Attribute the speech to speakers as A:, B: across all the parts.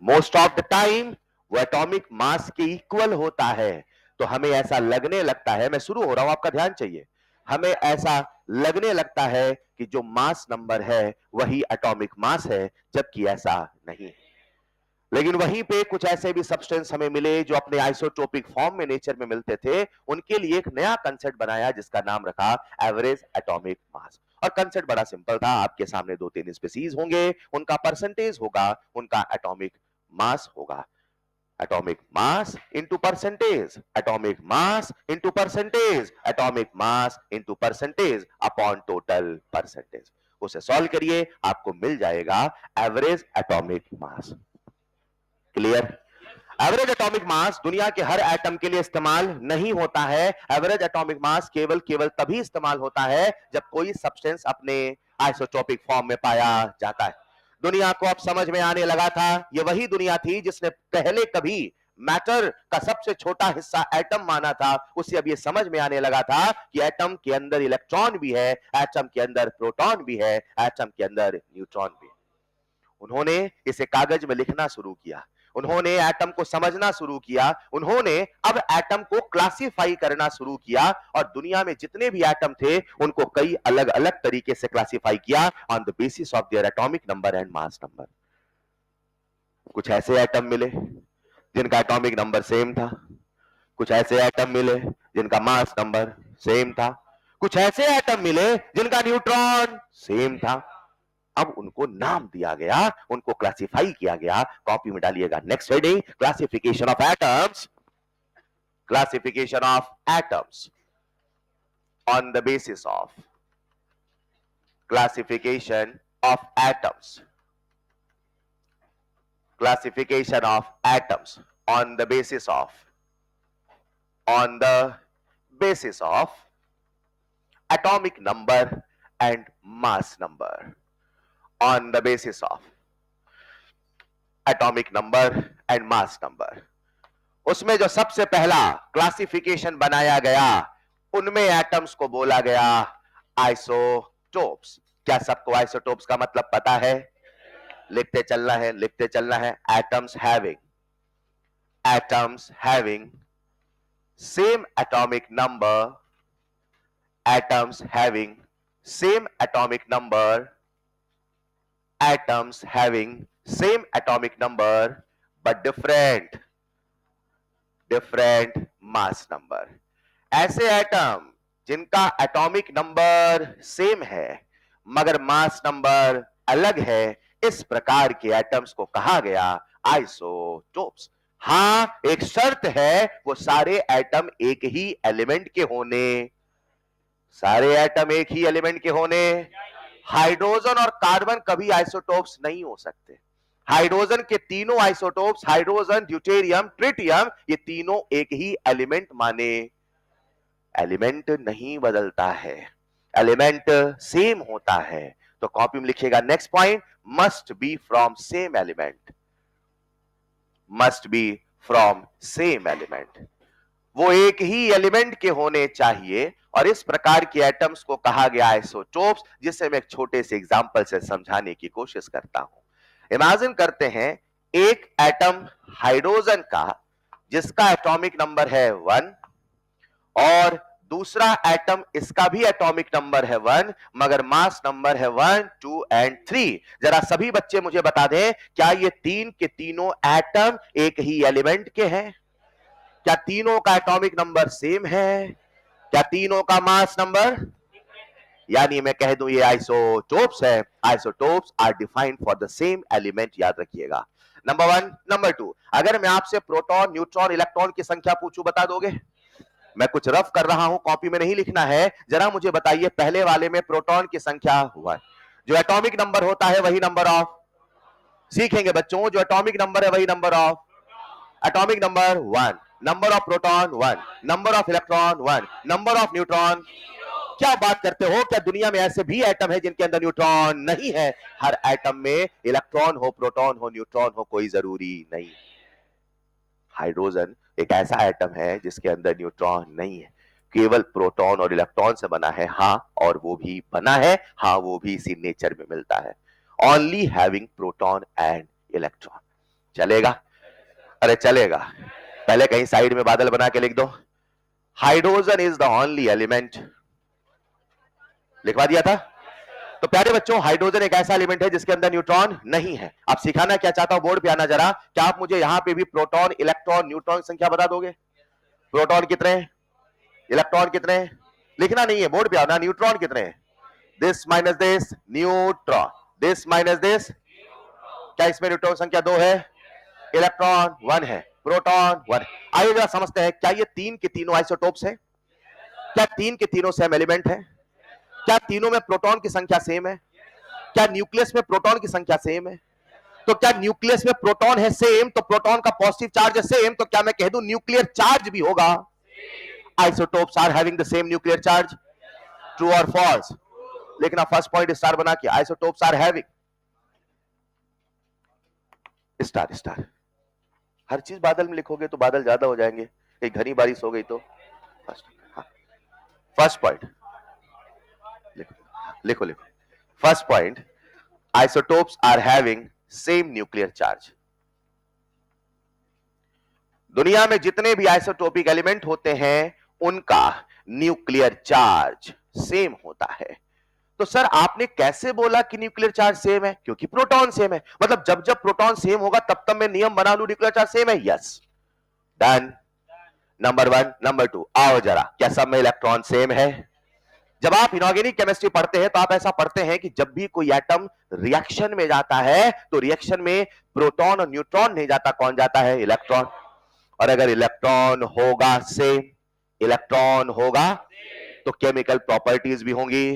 A: Most of the time वो atomic mass के equal होता है। तो हमें ऐसा लगने लगता है, मैं शुरू हो रहा हूं, आपका ध्यान चाहिए, हमें ऐसा लगने लगता है कि जो मास नंबर है वही एटॉमिक मास है, जबकि ऐसा नहीं है। लेकिन वहीं पे कुछ ऐसे भी सब्सटेंस हमें मिले जो अपने आइसोटोपिक फॉर्म में नेचर में मिलते थे, उनके लिए एक नया कंसेप्ट बनाया जिसका नाम रखा एवरेज एटॉमिक मास। और कंसेप्ट बड़ा सिंपल था, आपके सामने दो तीन स्पीसीज होंगे, उनका परसेंटेज होगा, उनका एटॉमिक मास होगा। Atomic mass into percentage, atomic mass into percentage, atomic mass into percentage upon total percentage. उसे सॉल्व करिए, आपको मिल जाएगा average atomic mass. Clear? Average atomic mass दुनिया के हर एटम के लिए इस्तेमाल नहीं होता है। एवरेज एटॉमिक मास केवल केवल तभी इस्तेमाल होता है जब कोई सब्सटेंस अपने आइसोटोपिक फॉर्म में पाया जाता है। दुनिया को अब समझ में आने लगा था, ये वही दुनिया थी जिसने पहले कभी मैटर का सबसे छोटा हिस्सा एटम माना था, उसे अब ये समझ में आने लगा था कि एटम के अंदर इलेक्ट्रॉन भी है, एटम के अंदर प्रोटॉन भी है, एटम के अंदर न्यूट्रॉन भी है। उन्होंने इसे कागज में लिखना शुरू किया, उन्होंने एटम को समझना शुरू किया, उन्होंने अब एटम को क्लासिफाई करना शुरू किया, और दुनिया में जितने भी एटम थे उनको कई अलग अलग तरीके से क्लासिफाई किया on the basis of their atomic number and mass number. कुछ ऐसे एटम मिले जिनका एटॉमिक नंबर सेम था, कुछ ऐसे एटम मिले जिनका मास नंबर सेम था, कुछ ऐसे एटम मिले जिनका न्यूट्रॉन सेम था। अब उनको नाम दिया गया, उनको क्लासिफाई किया गया। कॉपी में डालिएगा next heading, classification of atoms, classification of atoms on the basis of, classification of atoms, classification of atoms on the basis of, on the basis of atomic number and mass number, on the basis of atomic number and mass number। उसमें जो सबसे पहला classification बनाया गया, उनमें atoms को बोला गया आइसोटोप्स। क्या सबको आइसोटोप्स का मतलब पता है? लिखते चलना है, लिखते चलना है। Atoms having same atomic number, atoms having same atomic number, atoms having same atomic number but different mass number। ऐसे एटम जिनका एटॉमिक नंबर सेम है मगर मास नंबर अलग है, इस प्रकार के एटम्स को कहा गया आइसोटोप्स। हां, एक शर्त है, वो सारे एटम एक ही एलिमेंट के होने, सारे एटम एक ही एलिमेंट के होने। हाइड्रोजन और कार्बन कभी आइसोटोप्स नहीं हो सकते। हाइड्रोजन के तीनों आइसोटोप्स, हाइड्रोजन, ड्यूटेरियम, ट्रिटियम, ये तीनों एक ही एलिमेंट माने। एलिमेंट नहीं बदलता है, एलिमेंट सेम होता है। तो कॉपी में लिखिएगा next point, must be from same element, must be from same element. वो एक ही एलिमेंट के होने चाहिए, और इस प्रकार के एटम्स को कहा गया आइसोटोप्स, जिसे मैं एक छोटे से एग्जांपल से समझाने की कोशिश करता हूं। इमेजिन करते हैं एक एटम हाइड्रोजन का जिसका एटॉमिक नंबर है 1, और दूसरा एटम इसका भी एटॉमिक नंबर है 1 मगर मास नंबर है 1, 2 एंड 3। जरा सभी बच्चे मुझे बता दें, क्या ये तीन के तीनों एटम एक ही एलिमेंट के हैं? क्या तीनों का एटॉमिक नंबर सेम है? क्या तीनों का मास नंबर? यानी मैं कह दूं ये आइसोटोप्स है। Isotopes are defined for the same element, याद रखिएगा। नंबर 1। नंबर 2, अगर मैं आपसे प्रोटॉन, न्यूट्रॉन, इलेक्ट्रॉन की संख्या पूछूं, बता दोगे? मैं कुछ रफ कर रहा हूं, कॉपी में नहीं लिखना है। जरा मुझे बताइए, पहले वाले में प्रोटॉन की संख्या 1, जो एटॉमिक नंबर होता है वही नंबर ऑफ, सीखेंगे बच्चों, जो एटॉमिक नंबर है वही number of, atomic number 1, number of proton 1, number of electron 1, number of neutron. क्या बात करते हो? क्या दुनिया में ऐसे भी एटम है जिनके अंदर न्यूट्रॉन नहीं है? हर एटम में इलेक्ट्रॉन हो, प्रोटॉन हो, न्यूट्रॉन हो, कोई जरूरी नहीं। हाइड्रोजन एक ऐसा एटम है जिसके अंदर न्यूट्रॉन नहीं है, केवल प्रोटॉन और इलेक्ट्रॉन से बना है। हाँ, और वो भी बना है, हाँ वो भी इसी नेचर में मिलता है, only having proton and electron. चलेगा? अरे चलेगा। पहले कहीं साइड में बादल बना के लिख दो, hydrogen is the only element. लिखवा दिया था। तो प्यारे बच्चों, हाइड्रोजन एक ऐसा एलिमेंट है जिसके अंदर न्यूट्रॉन नहीं है। अब सिखाना क्या चाहता हूं, बोर्ड पे आना जरा। क्या आप मुझे यहां पे भी प्रोटॉन, इलेक्ट्रॉन, न्यूट्रॉन की संख्या बता दोगे? प्रोटॉन कितने, इलेक्ट्रॉन कितने? लिखना नहीं है, बोर्ड पे आना। न्यूट्रॉन कितने? This minus this, neutron. This minus this. क्या इसमें न्यूट्रॉन संख्या 2 है? इलेक्ट्रॉन 1 है, प्रोटॉन 1। आइए जरा समझते हैं, क्या ये तीन के तीनों आइसोटोप्स है? क्या तीन के तीनों सेम एलिमेंट है? क्या तीनों में प्रोटॉन की संख्या सेम है? क्या न्यूक्लियस में प्रोटॉन की संख्या सेम है? तो क्या न्यूक्लियस में प्रोटॉन है सेम, तो प्रोटॉन का पॉजिटिव चार्ज है सेम, तो क्या मैं कह दूं न्यूक्लियर चार्ज भी होगा? Isotopes are having the same nuclear charge. True और फॉल्स? लेकिन फर्स्ट पॉइंट स्टार बना के, isotopes are having star star. हर चीज बादल में लिखोगे तो बादल ज्यादा हो जाएंगे, कहीं घनी बारिश हो गई तो। फर्स्ट पॉइंट लिखो लिखो। First point, isotopes are having same nuclear charge। दुनिया में जितने भी आइसोटोपिक एलिमेंट होते हैं उनका न्यूक्लियर चार्ज सेम होता है। तो सर आपने कैसे बोला कि न्यूक्लियर चार्ज सेम है? क्योंकि प्रोटॉन सेम है। मतलब जब जब प्रोटॉन सेम होगा तब तब मैं नियम बना लूं न्यूक्लियर चार्ज सेम है। Yes, done. नंबर 1। नंबर 2, आओ जरा, क्या सब में इलेक्ट्रॉन सेम है? जब आप इनऑर्गेनिक केमिस्ट्री पढ़ते हैं तो आप ऐसा पढ़ते हैं कि जब भी कोई एटम रिएक्शन में जाता है तो रिएक्शन में प्रोटॉन और न्यूट्रॉन नहीं जाता, कौन जाता है? इलेक्ट्रॉन। और अगर इलेक्ट्रॉन होगा सेम, इलेक्ट्रॉन होगा तो केमिकल प्रॉपर्टीज भी होंगी।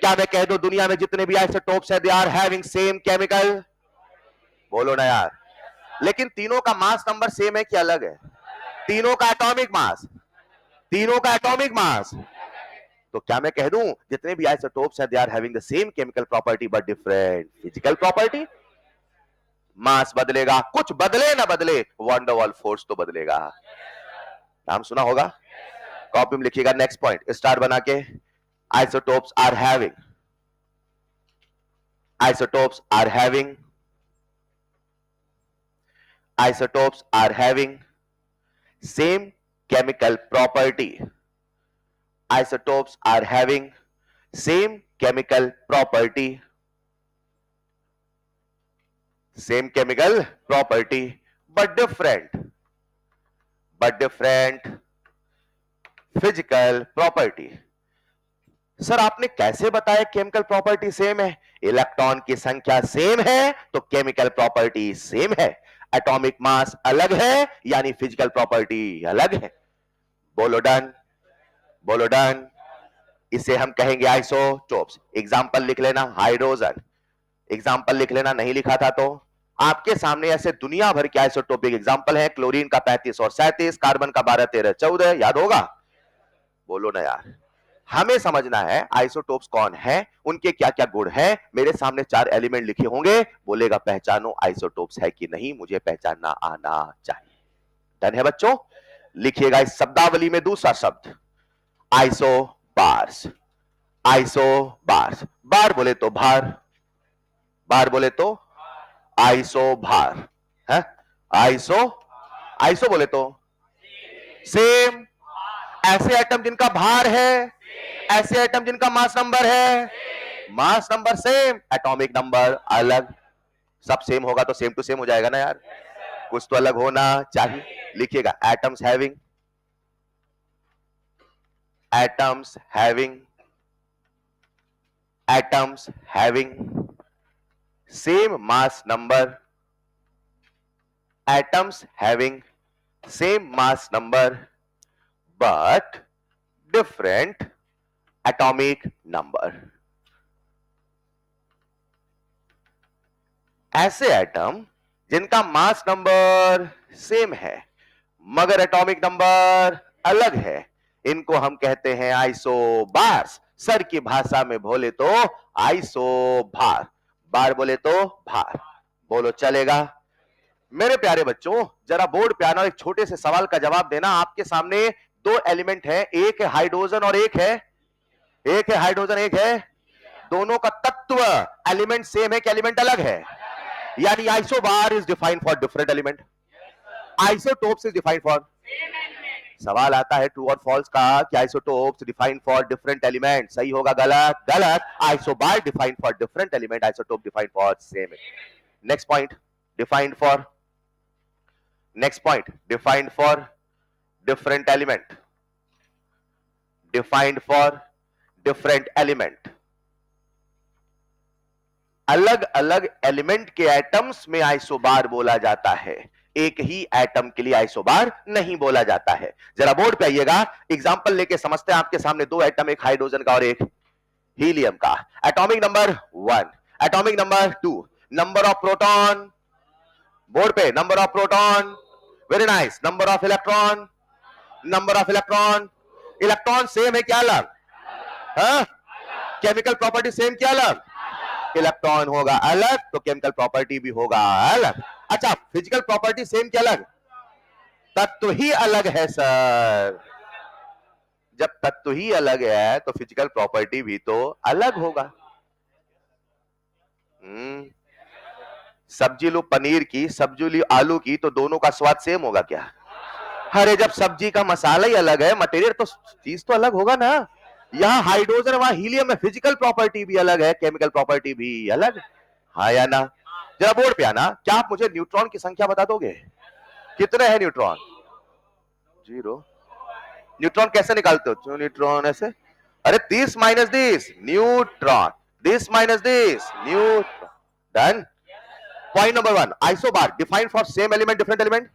A: क्या मैं कह दूं दुनिया में जितने भी आइसोटोप्स हैं they are having same chemical? बोलो ना यार। लेकिन तीनों का मास नंबर सेम है कि अलग है? तीनों का एटॉमिक मास, तीनों का एटॉमिक मास। तो क्या मैं कह दूं जितने भी आइसोटोप्स हैं they are having the same chemical property but different physical property? Mass बदलेगा, कुछ बदले ना बदले, वंडरवॉल फोर्स तो बदलेगा। नाम सुना होगा, कॉपी में लिखिएगा। नेक्स्ट पॉइंट स्टार बना के, isotopes are having, isotopes are having, isotopes are having same chemical property. Isotopes are having same chemical property, same chemical property, but different physical property। Sir आपने कैसे बताया केमिकल प्रॉपर्टी सेम है? Electron की संख्या same है तो chemical property same है। Atomic mass अलग है यानी फिजिकल प्रॉपर्टी अलग है। बोलो डन, बोलो डन। इसे हम कहेंगे आइसोटोप्स। एग्जाम्पल लिख लेना, हाइड्रोजन। एग्जाम्पल लिख लेना, नहीं लिखा था तो आपके सामने ऐसे दुनिया भर के आइसोटोपिक एग्जाम्पल है। क्लोरीन का 35 और 37, कार्बन का 12, 13, 14, याद होगा? बोलो ना यार। हमें समझना है आइसोटोप्स कौन है, उनके क्या क्या गुण है। मेरे सामने 4 एलिमेंट लिखे होंगे, बोलेगा पहचानो आइसोटोप्स है कि नहीं, मुझे पहचानना आना चाहिए। डन है बच्चों? लिखिएगा इस शब्दावली में दूसरा शब्द, आइसो बार्स। आइसो बार्स, बार बोले तो भार, बार बोले तो आइसो भार है। आइसो, आइसो बोले तो सेम। ऐसे एटम जिनका भार है, ऐसे एटम जिनका मास नंबर है, mass number same, atomic number अलग। सब सेम होगा तो सेम टू सेम हो जाएगा ना यार, कुछ तो अलग होना चाहिए। लिखिएगा atoms having, atoms having, atoms having same mass number, atoms having same mass number but different atomic number। ऐसे एटम जिनका मास नंबर सेम है मगर एटॉमिक नंबर अलग है, इनको हम कहते हैं आइसोबार्स। सर की भाषा में बोले तो आइसोभार, बार बोले तो भार। बोलो चलेगा? मेरे प्यारे बच्चों, जरा बोर्ड पे आना, एक छोटे से सवाल का जवाब देना। आपके सामने 2 एलिमेंट है, एक है हाइड्रोजन और एक है हाइड्रोजन, एक है। दोनों का तत्व एलिमेंट सेम है कि एलिमेंट अलग है? यानी isobar is defined for different element, isotopes is defined for. सवाल आता है ट्रू और फॉल्स का कि isotopes defined for different element, सही होगा गलत? गलत। Isobar defined for different element, isotope defined for same. Next point, defined for, next point, defined for different element, defined for different element. अलग अलग एलिमेंट के एटम्स में आइसोबार बोला जाता है, एक ही एटम के लिए आइसोबार नहीं बोला जाता है। जरा बोर्ड पे आइएगा, एग्जांपल लेके समझते हैं। आपके सामने दो एटम, एक हाइड्रोजन का और एक हीलियम का। Atomic number 1, atomic number 2, number of proton, board पे number of proton, very nice. Number of electron, number of electron, electron same है क्या अलग? हाँ? केमिकल प्रॉपर्टी सेम क्या अलग? इलेक्ट्रॉन होगा अलग तो केमिकल प्रॉपर्टी भी होगा अलग। अच्छा, फिजिकल प्रॉपर्टी सेम क्या अलग? तत्व ही अलग है सर। जब तत्व ही अलग है तो फिजिकल प्रॉपर्टी भी तो अलग होगा। सब्जी लो पनीर की, सब्जी लो आलू की, तो दोनों का स्वाद सेम होगा क्या? अरे जब सब्जी का मसाला ही अलग है, मटेरियल तो चीज तो अलग होगा ना। यहाँ हाइड्रोजन, वहां हीलियम है, फिजिकल प्रॉपर्टी भी अलग है, केमिकल प्रॉपर्टी भी अलग। हाँ या ना? जरा बोर्ड पे आना। क्या आप मुझे न्यूट्रॉन की संख्या बता दोगे? कितने हैं न्यूट्रॉन? 0। न्यूट्रॉन कैसे निकालते हो? न्यूट्रॉन ऐसे, अरे 30 minus this neutron, this minus this neutron. Done. Point number 1, isobar defined for same element different element.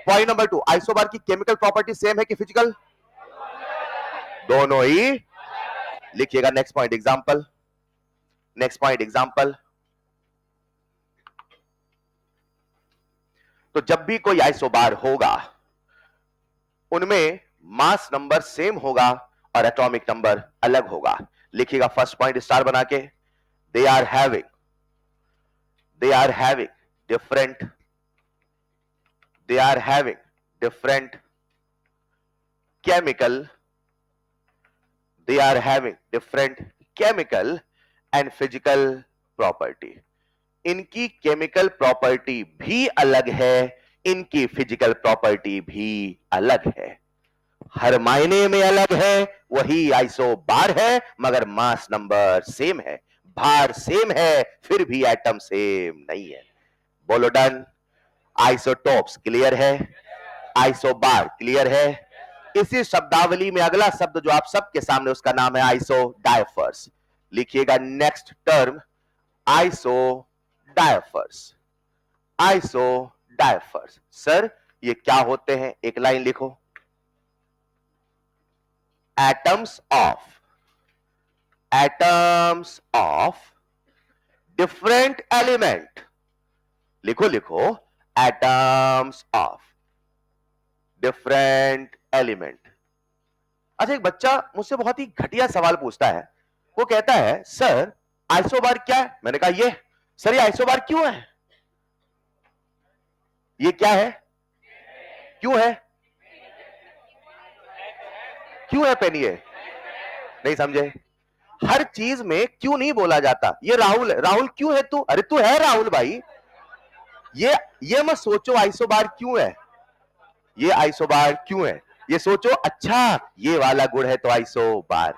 A: Point number 2, isobar की केमिकल प्रॉपर्टी सेम है कि फिजिकल? दोनों ही। लिखिएगा next point example, next point example. तो जब भी कोई आइसोबार होगा उनमें मास नंबर सेम होगा और एटॉमिक नंबर अलग होगा। लिखिएगा फर्स्ट पॉइंट स्टार बना के, they are having different, they are having different chemical, they are having different chemical and physical property। इनकी केमिकल प्रॉपर्टी भी अलग है, इनकी फिजिकल प्रॉपर्टी भी अलग है, हर मायने में अलग है। वही आइसोबार है मगर मास नंबर सेम है, भार सेम है, फिर भी एटम सेम नहीं है। बोलो डन। आइसोटोप्स क्लियर है, आइसोबार क्लियर है। इसी शब्दावली में अगला शब्द जो आप सबके सामने, उसका नाम है आइसोडायफर्स। लिखिएगा नेक्स्ट टर्म, आइसोडायफर्स। आइसोडायफर्स सर ये क्या होते हैं? एक लाइन लिखो, atoms of different element। लिखो लिखो, atoms of different element। अच्छा, एक बच्चा मुझसे बहुत ही घटिया सवाल पूछता है। वो कहता है सर आइसोबार क्या है? मैंने कहा ये। सर ये आइसोबार क्यों है? ये क्या है? क्यों है? क्यों है पेन? ये नहीं समझे? हर चीज में क्यों नहीं बोला जाता। ये राहुल है, राहुल क्यों है तू? अरे तू है राहुल भाई। ये मत सोचो आइसोबार क्यों है, ये आइसोबार क्यों है, ये सोचो अच्छा ये वाला गुण है तो आइसोबार।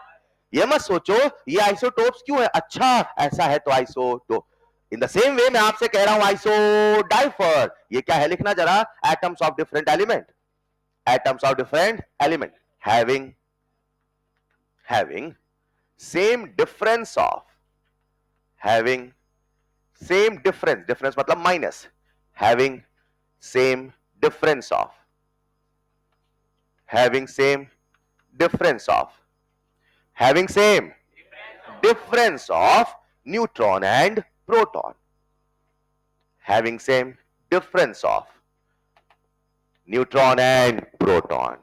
A: ये मत सोचो ये आइसोटोप्स क्यों है, अच्छा ऐसा है तो isotope. In the same way मैं आपसे कह रहा हूं आइसोडाइफर, ये क्या है? लिखना जरा, atoms of different element, atoms of different element having same difference of, having same difference मतलब minus, having same difference of, having same difference of, having same difference of neutron and proton, having same difference of neutron and proton।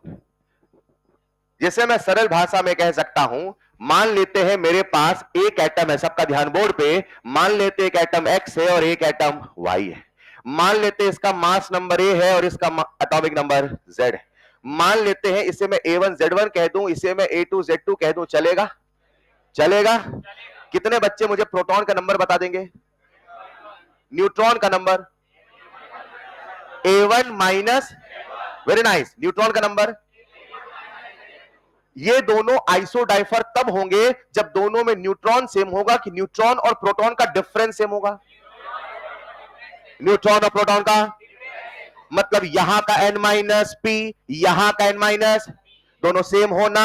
A: जिसे मैं सरल भाषा में कह सकता हूं, मान लेते हैं मेरे पास एक एटम है, सबका ध्यान बोर्ड पे। मान लेते एक एटम X है और एक एटम Y है। मान लेते इसका मास नंबर A है और इसका एटॉमिक नंबर Z है। मान लेते हैं इसे मैं A1 Z1 कह दूं, इसे मैं A2 Z2 कह दूं, चलेगा? चलेगा। कितने बच्चे मुझे प्रोटॉन का नंबर बता देंगे? न्यूट्रॉन का number A1 minus, very nice, neutron का नंबर। ये दोनों आइसोडाइफर तब होंगे जब दोनों में न्यूट्रॉन सेम होगा कि न्यूट्रॉन और प्रोटॉन का डिफरेंस सेम होगा। न्यूट्रॉन और प्रोटॉन का मतलब यहां का n माइनस पी, यहां का n माइनस, दोनों सेम होना।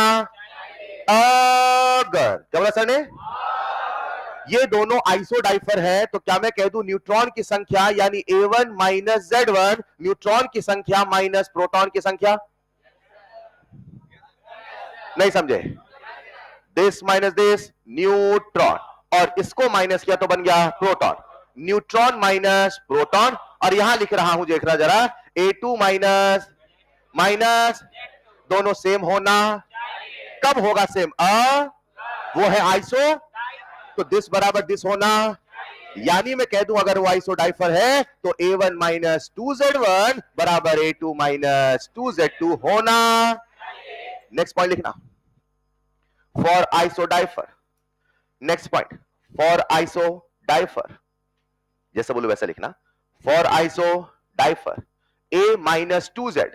A: अगर क्या बोला सर ने, ये दोनों आइसोडाइफर है तो क्या मैं कह दूं न्यूट्रॉन की संख्या यानी A1 माइनस Z1 न्यूट्रॉन की संख्या माइनस प्रोटॉन की संख्या। नहीं समझे, दिस माइनस दिस न्यूट्रॉन, और इसको माइनस किया तो बन गया प्रोटॉन। न्यूट्रॉन माइनस प्रोटॉन, और यहां लिख रहा हूं देखना जरा, A2 माइनस माइनस, दोनों सेम होना। कब होगा सेम? वो है आइसो, तो दिस बराबर दिस होना, यानी मैं कह दूं अगर वो आइसोडाइफर है तो A1 माइनस 2Z1 बराबर A2 माइनस 2Z2 होना। नेक्स्ट पॉइंट लिखना, for isodiapher. Next point, for isodiapher, जैसे बोलो वैसे लिखना, for isodiapher A minus 2Z,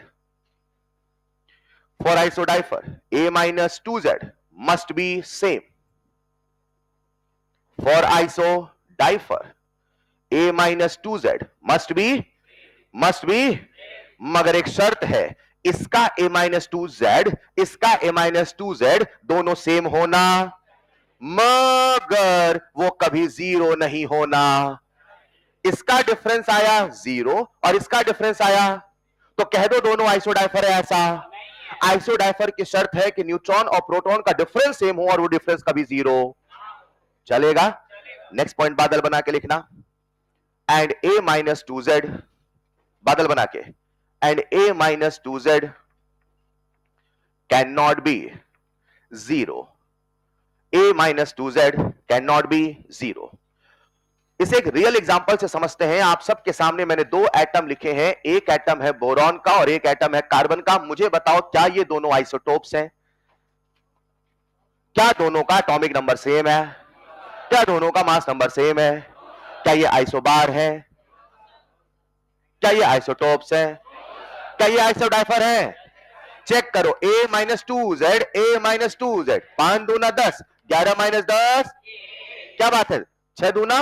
A: for isodiapher A minus 2Z must be same. For isodiapher A minus 2Z must be, मगर एक शर्त है, इसका A माइनस 2Z, इसका A माइनस 2Z दोनों सेम होना, मगर वो कभी जीरो नहीं होना। इसका डिफरेंस आया जीरो और इसका डिफरेंस आया, तो कह दो दोनों आइसोडाइफर है। ऐसा आइसोडाइफर की शर्त है कि न्यूट्रॉन और प्रोटॉन का डिफरेंस सेम हो और वो डिफरेंस कभी जीरो। चलेगा? नेक्स्ट पॉइंट बादल बना के लिखना, एंड A माइनस 2Z, बादल बना के, and A minus 2Z can not be zero. A minus 2Z can not be zero. इसे एक रियल एग्जांपल से समझते हैं। आप सबके सामने मैंने दो एटम लिखे हैं, एक एटम है बोरॉन का और एक एटम है कार्बन का। मुझे बताओ क्या ये दोनों आइसोटोप्स हैं? क्या दोनों का एटॉमिक नंबर सेम है? क्या दोनों का मास नंबर सेम है? क्या ये आइसोबार है? क्या ये आइसोटोप्स है? क्या ये आइसोडाइफर है? चेक करो, A minus 2Z, A minus 2Z, 5 दूना 10, 11 माइनस 10, क्या बात है, 6 दूना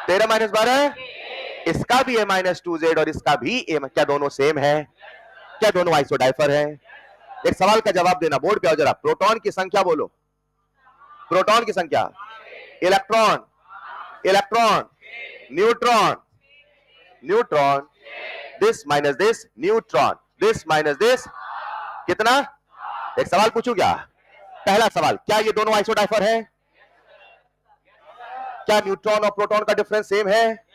A: 13 माइनस 12, इसका भी A माइनस 2Z और इसका भी A, क्या दोनों सेम है? क्या दोनों आइसोडाइफर है? एक सवाल का जवाब देना, बोर्ड पे आओ जरा। प्रोटॉन की संख्या बोलो, प्रोटॉन की संख्या, electron, electron, neutron, neutron, this minus this neutron, this minus this, कितना? एक सवाल पूछूं क्या? पहला सवाल, क्या ये दोनों आइसोडाइफर है? क्या न्यूट्रॉन और प्रोटॉन का डिफरेंस सेम है?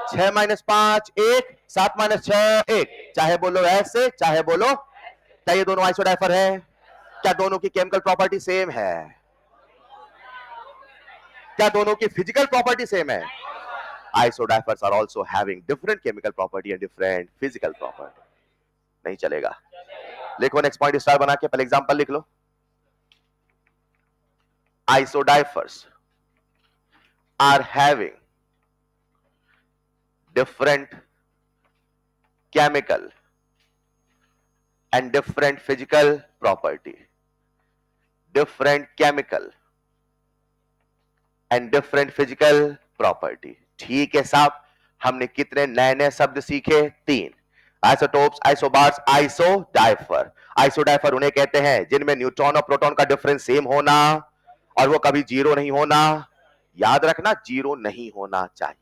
A: 6 माइनस 5 1, 7 माइनस 6 1, चाहे बोलो ऐसे चाहे बोलो। क्या ये दोनों आइसोडाइफर है? क्या दोनों की केमिकल प्रॉपर्टी सेम है? क्या दोनों की फिजिकल प्रॉपर्टी सेम है? Isodiaphers are also having different chemical property and different physical property. नहीं चलेगा? लिखो नेक्स्ट पॉइंट स्टार बना के, पहले एग्जांपल लिख लो। Isodiaphers are having different chemical and different physical property, different chemical and different physical property। ठीक है साहब, हमने कितने नए नए शब्द सीखे? 3। Isotopes, isobars, आइसोडाइफर। आइसोडाइफर उन्हें कहते हैं जिनमें न्यूट्रॉन और प्रोटॉन का डिफरेंस सेम होना और वो कभी जीरो नहीं होना। याद रखना, जीरो नहीं होना चाहिए।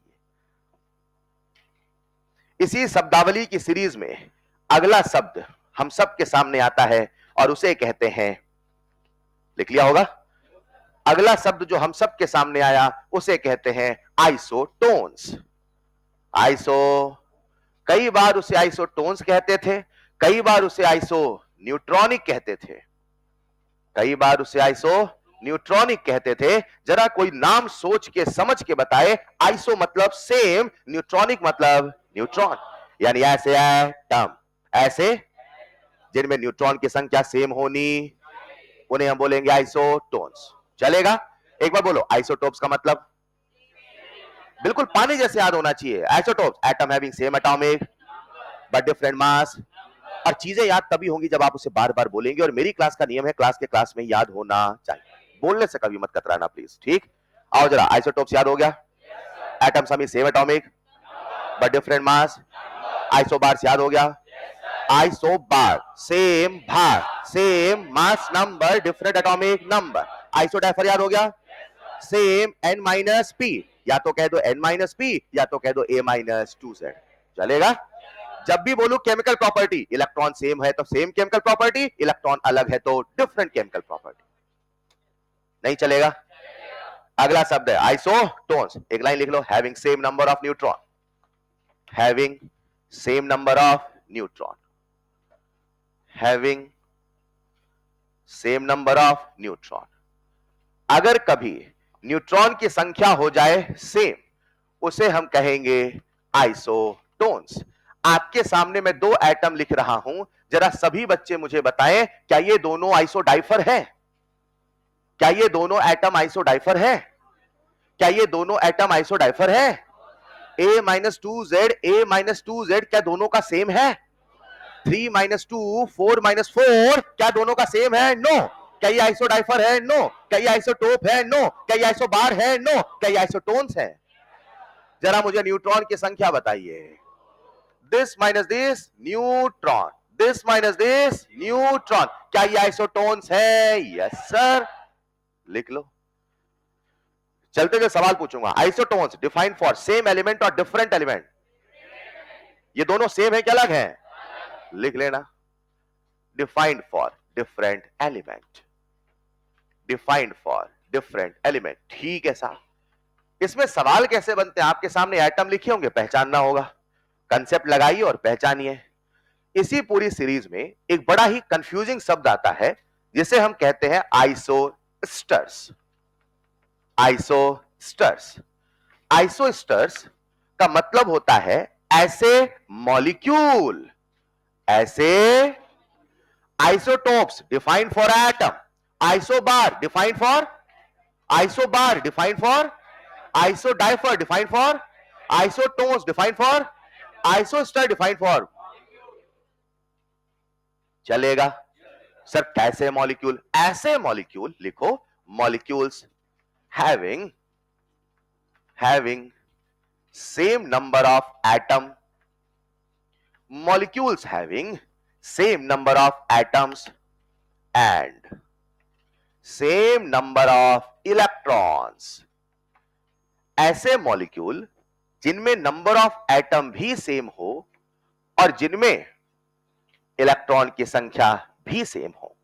A: इसी शब्दावली की सीरीज में अगला शब्द हम सबके सामने आता है और उसे कहते हैं, लिख लिया होगा, अगला शब्द जो हम सबके सामने आया उसे कहते हैं आइसोटोन्स। आइसो, कई बार उसे आइसोटोन्स कहते थे, कई बार उसे आइसो न्यूट्रॉनिक कहते थे, कई बार उसे आइसो न्यूट्रॉनिक कहते थे। जरा कोई नाम सोच के समझ के बताए। आइसो मतलब सेम, न्यूट्रॉनिक मतलब न्यूट्रॉन, यानी ऐसे एटम, ऐसे जिनमें न्यूट्रॉन की संख्या सेम होनी, उन्हें हम बोलेंगे आइसोटोन्स। चलेगा? एक बार बोलो, आइसोटोप्स का मतलब, बिल्कुल पानी जैसे याद होना चाहिए। Isotopes, atom having same atomic but different मास। और चीजें याद तभी होंगी जब आप उसे बार बार बोलेंगे, और मेरी क्लास का नियम है क्लास के क्लास में याद होना चाहिए, बोलने से कभी मत कतराना प्लीज, ठीक। आओ जरा, आइसोटोप्स याद हो गया, atoms having same atomic but different mass. Isobars याद हो गया, आइसोबार सेम भार, same mass number, different atomic number. Isodiapher याद हो गया, सेम n माइनस पी, या तो कह दो n माइनस पी या तो कह दो a माइनस 2z, चलेगा। जब भी बोलूं केमिकल प्रॉपर्टी, इलेक्ट्रॉन सेम है तो सेम केमिकल प्रॉपर्टी, इलेक्ट्रॉन अलग है तो डिफरेंट केमिकल प्रॉपर्टी, नहीं चलेगा। अगला शब्द है आइसोटोन्स, एक लाइन लिख लो, having same number of neutron, having same number of neutron, having same number of neutron. अगर कभी न्यूट्रॉन की संख्या हो जाए सेम, उसे हम कहेंगे आइसोटोन्स। आपके सामने मैं दो एटम लिख रहा हूं, जरा सभी बच्चे मुझे बताएं, क्या ये दोनों आइसोडाइफर है? क्या ये दोनों एटम आइसोडाइफर है? क्या ये दोनों एटम आइसोडाइफर है? a minus 2z, a minus 2z क्या दोनों का सेम है? 3 माइनस 2, 4 माइनस 4 क्या दोनों का सेम है? नो। क्या ये आइसोडाइफर है? नो। क्या ये आइसोटोप है? नो। क्या ये आइसोबार है? नो। क्या ये आइसोटोन्स है? जरा मुझे न्यूट्रॉन की संख्या बताइए। This minus this neutron, this minus this neutron, क्या ये आइसोटोन्स है? यस सर, लिख लो। चलते हुए सवाल पूछूंगा, isotones defined for same element और डिफरेंट एलिमेंट, ये दोनों सेम है क्या अलग है? लिख लेना, defined for different element, defined for different element, ठीक है साहब। इसमें सवाल कैसे बनते हैं? आपके सामने एटम लिखे होंगे, पहचानना होगा, कंसेप्ट लगाइए और पहचानिए। इसी पूरी सीरीज में एक बड़ा ही कंफ्यूजिंग शब्द आता है जिसे हम कहते हैं आइसोस्टर्स। आइसोस्टर्स, आइसोस्टर्स का मतलब होता है ऐसे मॉलिक्यूल, ऐसे isotopes defined for atom, isobar defined for, isobar defined for, isodiapher defined for, isotones defined for, isostere defined for, चलेगा सर? कैसे मॉलिक्यूल? ऐसे मॉलिक्यूल लिखो, molecules having same number of atom, molecules having same number of atoms and same number of electrons। ऐसे molecule जिनमें number of atom भी same हो और जिनमें इलेक्ट्रॉन की संख्या भी सेम हो,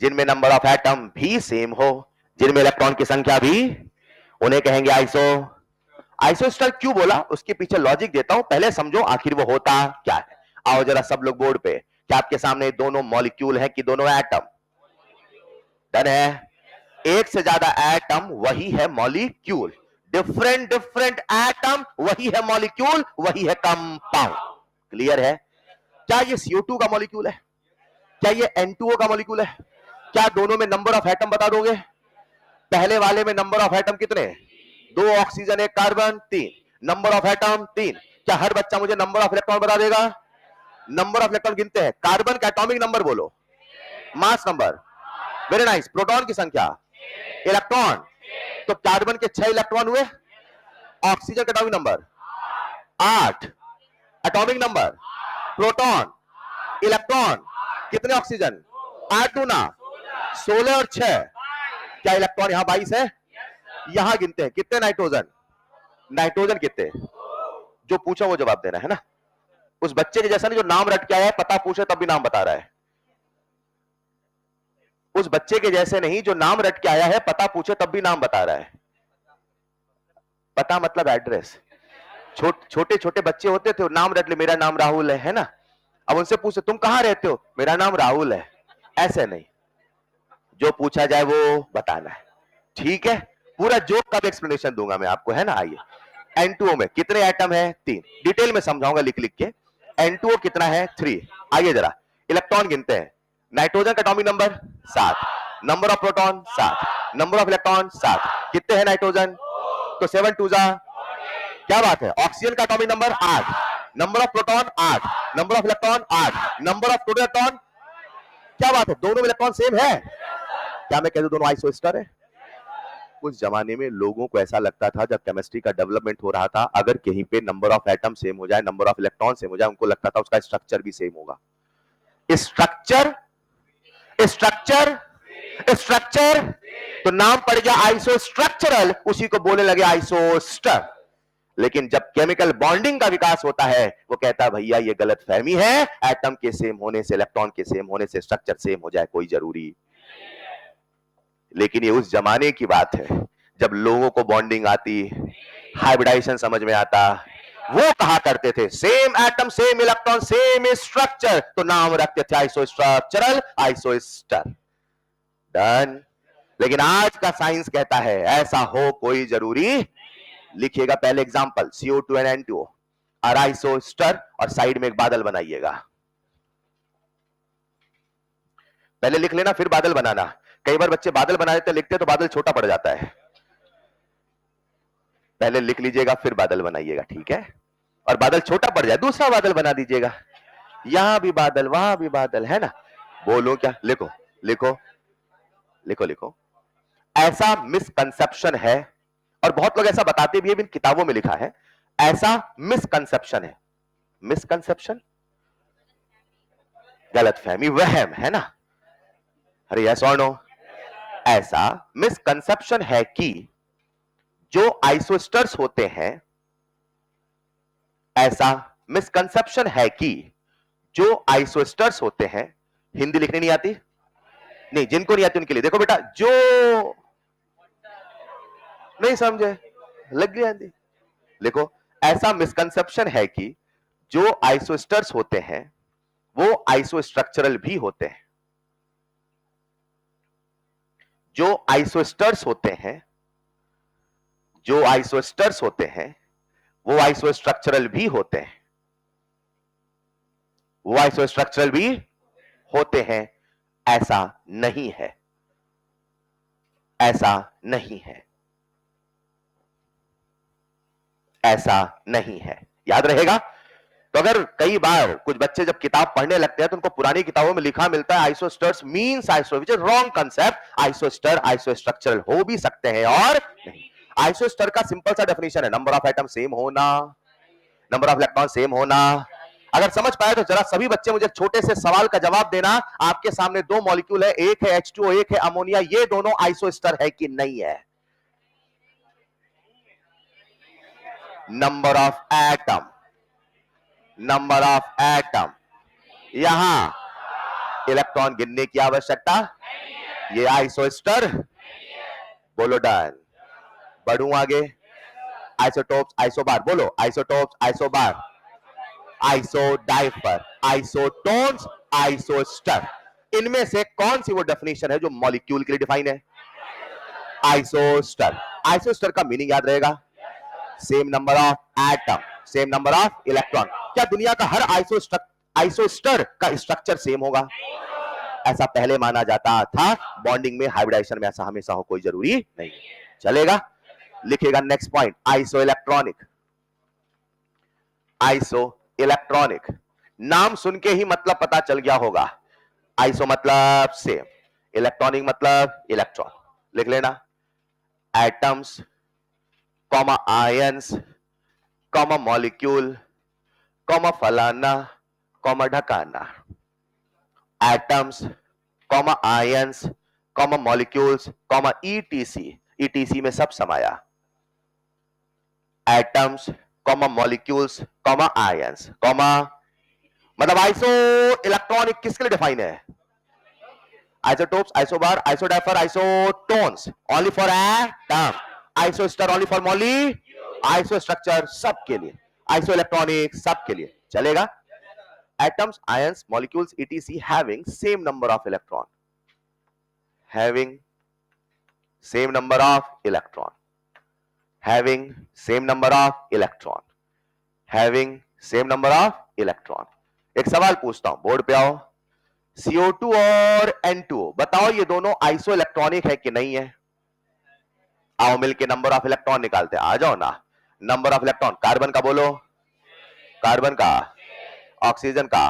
A: जिनमें नंबर ऑफ एटम भी सेम हो, जिनमें इलेक्ट्रॉन की संख्या भी, उन्हें कहेंगे आइसो। आइसोस्टर क्यों बोला, उसके पीछे लॉजिक देता हूं, पहले समझो आखिर वो होता क्या है। आओ जरा सब लोग बोर्ड पे, क्या आपके सामने दोनों मॉलिक्यूल है कि दोनों एटम? डन है, एक से ज्यादा एटम वही है मॉलिक्यूल, डिफरेंट डिफरेंट एटम वही है मॉलिक्यूल, वही है कंपाउंड। क्लियर है? क्या ये CO2 का मॉलिक्यूल है? क्या ये N2O का मॉलिक्यूल है? क्या दोनों में नंबर ऑफ एटम बता दोगे? पहले वाले में नंबर ऑफ एटम कितने? 2 oxygen 1 carbon 3, number of atom 3। क्या हर बच्चा मुझे नंबर ऑफ इलेक्ट्रॉन बता देगा? नंबर ऑफ इलेक्ट्रॉन गिनते हैं, कार्बन का एटॉमिक नंबर बोलो, mass number, very nice. Proton की संख्या, इलेक्ट्रॉन, तो कार्बन के 6 इलेक्ट्रॉन हुए, ऑक्सीजन का atomic number 8, atomic number, proton, electron, कितने ऑक्सीजन? 8 दूना 16 और 6, क्या इलेक्ट्रॉन यहां 22 है? यहां गिनते हैं कितने नाइट्रोजन? नाइट्रोजन कितने? जो पूछा वो जवाब देना है ना। उस बच्चे के जैसा नहीं जो नाम रट के आया है, पता पूछे तब भी नाम बता रहा है। उस बच्चे के जैसे नहीं जो नाम रट के आया है, पता पूछे तब भी नाम बता रहा है। पता मतलब एड्रेस। छोटे छोटे बच्चे होते थे, नाम रट ले, मेरा नाम राहुल है ना। अब उनसे पूछे तुम कहां रहते हो? मेरा नाम राहुल है। ऐसे नहीं, जो पूछा जाए वो बताना है, ठीक है। पूरा जोक का भी एक्सप्लेनेशन दूंगा मैं आपको, है ना। आइए, N2O में कितने एटम है? 3, डिटेल में समझाऊंगा लिख लिख के। N2O कितना है? 3। आइए जरा इलेक्ट्रॉन गिनते हैं। नाइट्रोजन का atomic number 7, number of proton 7, number of electron 7, कितने हैं नाइट्रोजन? तो 7 2 जा क्या बात है, ऑक्सीजन का atomic number 8, number of proton 8, number of electron 8, number of proton, क्या बात है, दोनों में इलेक्ट्रॉन सेम है। क्या मैं कह दूं दोनों आइसोस्टर है? उस जमाने में लोगों को ऐसा लगता था जब केमिस्ट्री का डेवलपमेंट हो रहा था, अगर कहीं पे नंबर ऑफ एटम सेम हो जाए, नंबर ऑफ इलेक्ट्रॉन सेम हो जाए, उनको लगता था उसका स्ट्रक्चर भी सेम होगा। स्ट्रक्चर स्ट्रक्चर स्ट्रक्चर, तो नाम पड़ गया आइसोस्ट्रक्चरल, उसी को बोलने लगे आइसोस्टर। लेकिन जब केमिकल बॉन्डिंग का विकास होता है, वो कहता है भैया ये गलत फहमी है, एटम के सेम होने से, इलेक्ट्रॉन के सेम होने से स्ट्रक्चर सेम हो जाए कोई जरूरी। लेकिन ये उस जमाने की बात है जब लोगों को बॉन्डिंग आती, हाइब्रिडाइजेशन समझ में आता, वो कहा करते थे same atom same electron same structure, तो नाम रखते थे आइसोस्ट्रक्चरल, आइसोस्टर। डन। लेकिन आज का साइंस कहता है ऐसा हो कोई जरूरी। लिखिएगा पहले एग्जांपल, CO2 एंड N2O और आइसोस्टर, और साइड में एक बादल बनाइएगा। पहले लिख लेना फिर बादल बनाना। कई बार बच्चे बादल बना देते, लिखते तो बादल छोटा पड़ जाता है। पहले लिख लीजिएगा फिर बादल बनाइएगा, ठीक है? और बादल छोटा पड़ जाए दूसरा बादल बना दीजिएगा। यहां भी बादल वहां भी बादल, है ना? बोलो क्या? लिखो लिखो लिखो लिखो। ऐसा मिसकंसेप्शन है, और बहुत लोग ऐसा बताते भी है, इन किताबों में लिखा है, ऐसा मिसकंसेप्शन है। मिसकंसेप्शन, गलतफहमी, वहम, है ना? अरे यस और नो? ऐसा मिसकंसेप्शन है कि जो आइसोस्टर्स होते हैं, ऐसा मिसकंसेप्शन है कि जो आइसोस्टर्स होते हैं, हिंदी लिखने नहीं आती? नहीं, जिनको नहीं आती उनके लिए देखो बेटा, जो नहीं समझे लग गया हिंदी, लिखो। ऐसा मिसकंसेप्शन है कि जो आइसोस्टर्स होते हैं वो आइसोस्ट्रक्चरल भी होते हैं। जो आइसोस्टर्स होते हैं, जो आइसोस्टर्स होते हैं वो आइसोस्ट्रक्चरल भी होते हैं, वो आइसोस्ट्रक्चरल भी होते हैं। ऐसा नहीं है, ऐसा नहीं है, ऐसा नहीं है, याद रहेगा। तो अगर कई बार कुछ बच्चे जब किताब पढ़ने लगते हैं तो उनको पुरानी किताबों में लिखा मिलता है isosteres means iso, which is wrong concept. Isostere isostructural हो भी सकते हैं और नहीं। आइसोस्टर का सिंपल सा डेफिनेशन है नंबर ऑफ एटम सेम होना, नंबर ऑफ इलेक्ट्रॉन सेम होना। अगर समझ पाए तो जरा सभी बच्चे मुझे छोटे से सवाल का जवाब देना। आपके सामने दो मॉलिक्यूल है, एक है H2O, एक है अमोनिया, ये दोनों आइसोस्टर है कि नहीं है? Number of atom, number of atom, यहां इलेक्ट्रॉन गिनने की आवश्यकता, ये आइसोस्टर। बोलो डन। बढ़ू आगे, आइसोटोप्स आइसोबार, बोलो isotopes isobar, isodiapher, isotones, isoster. इनमें से कौन सी वो डेफिनेशन है जो मॉलिक्यूल के लिए डिफाइन है? आइसोस्टर। आइसोस्टर का मीनिंग याद रहेगा, same number of atom, same number of electron. क्या दुनिया का हर आइसोस्टर का स्ट्रक्चर सेम होगा? ऐसा पहले माना जाता था। बॉन्डिंग में, हाइब्रिडाइजेशन में ऐसा हमेशा हो कोई जरूरी नहीं। चलेगा? लिखेगा next point, iso electronic. Iso electronic, नाम सुन के ही मतलब पता चल गया होगा। आइसो मतलब सेम, इलेक्ट्रॉनिक मतलब इलेक्ट्रॉन। लिख लेना, atoms comma ions comma molecule comma फलाना कॉमा ढकाना। Atoms comma ions comma molecules comma ETC, ETC में सब समाया। Atoms comma molecules comma ions comma, मतलब आइसो इलेक्ट्रॉनिक किसके लिए डिफाइन है? Isotopes, isobar, isodiapher, isotones only for atom, isostere only for mole, isostructure सबके लिए, आइसो इलेक्ट्रॉनिक सबके लिए। चलेगा? atoms, ions, molecules, etc. having same number of electron, having same number of electron, having same number of electron, having same number of electron। एक सवाल पूछता हूं, board पे आओ। CO2 और N2O, बताओ ये दोनों आइसो इलेक्ट्रॉनिक है कि नहीं है? आओ मिलके नंबर ऑफ इलेक्ट्रॉन निकालते हैं, आ जाओ ना। नंबर ऑफ इलेक्ट्रॉन, कार्बन का बोलो, कार्बन का, ऑक्सीजन का,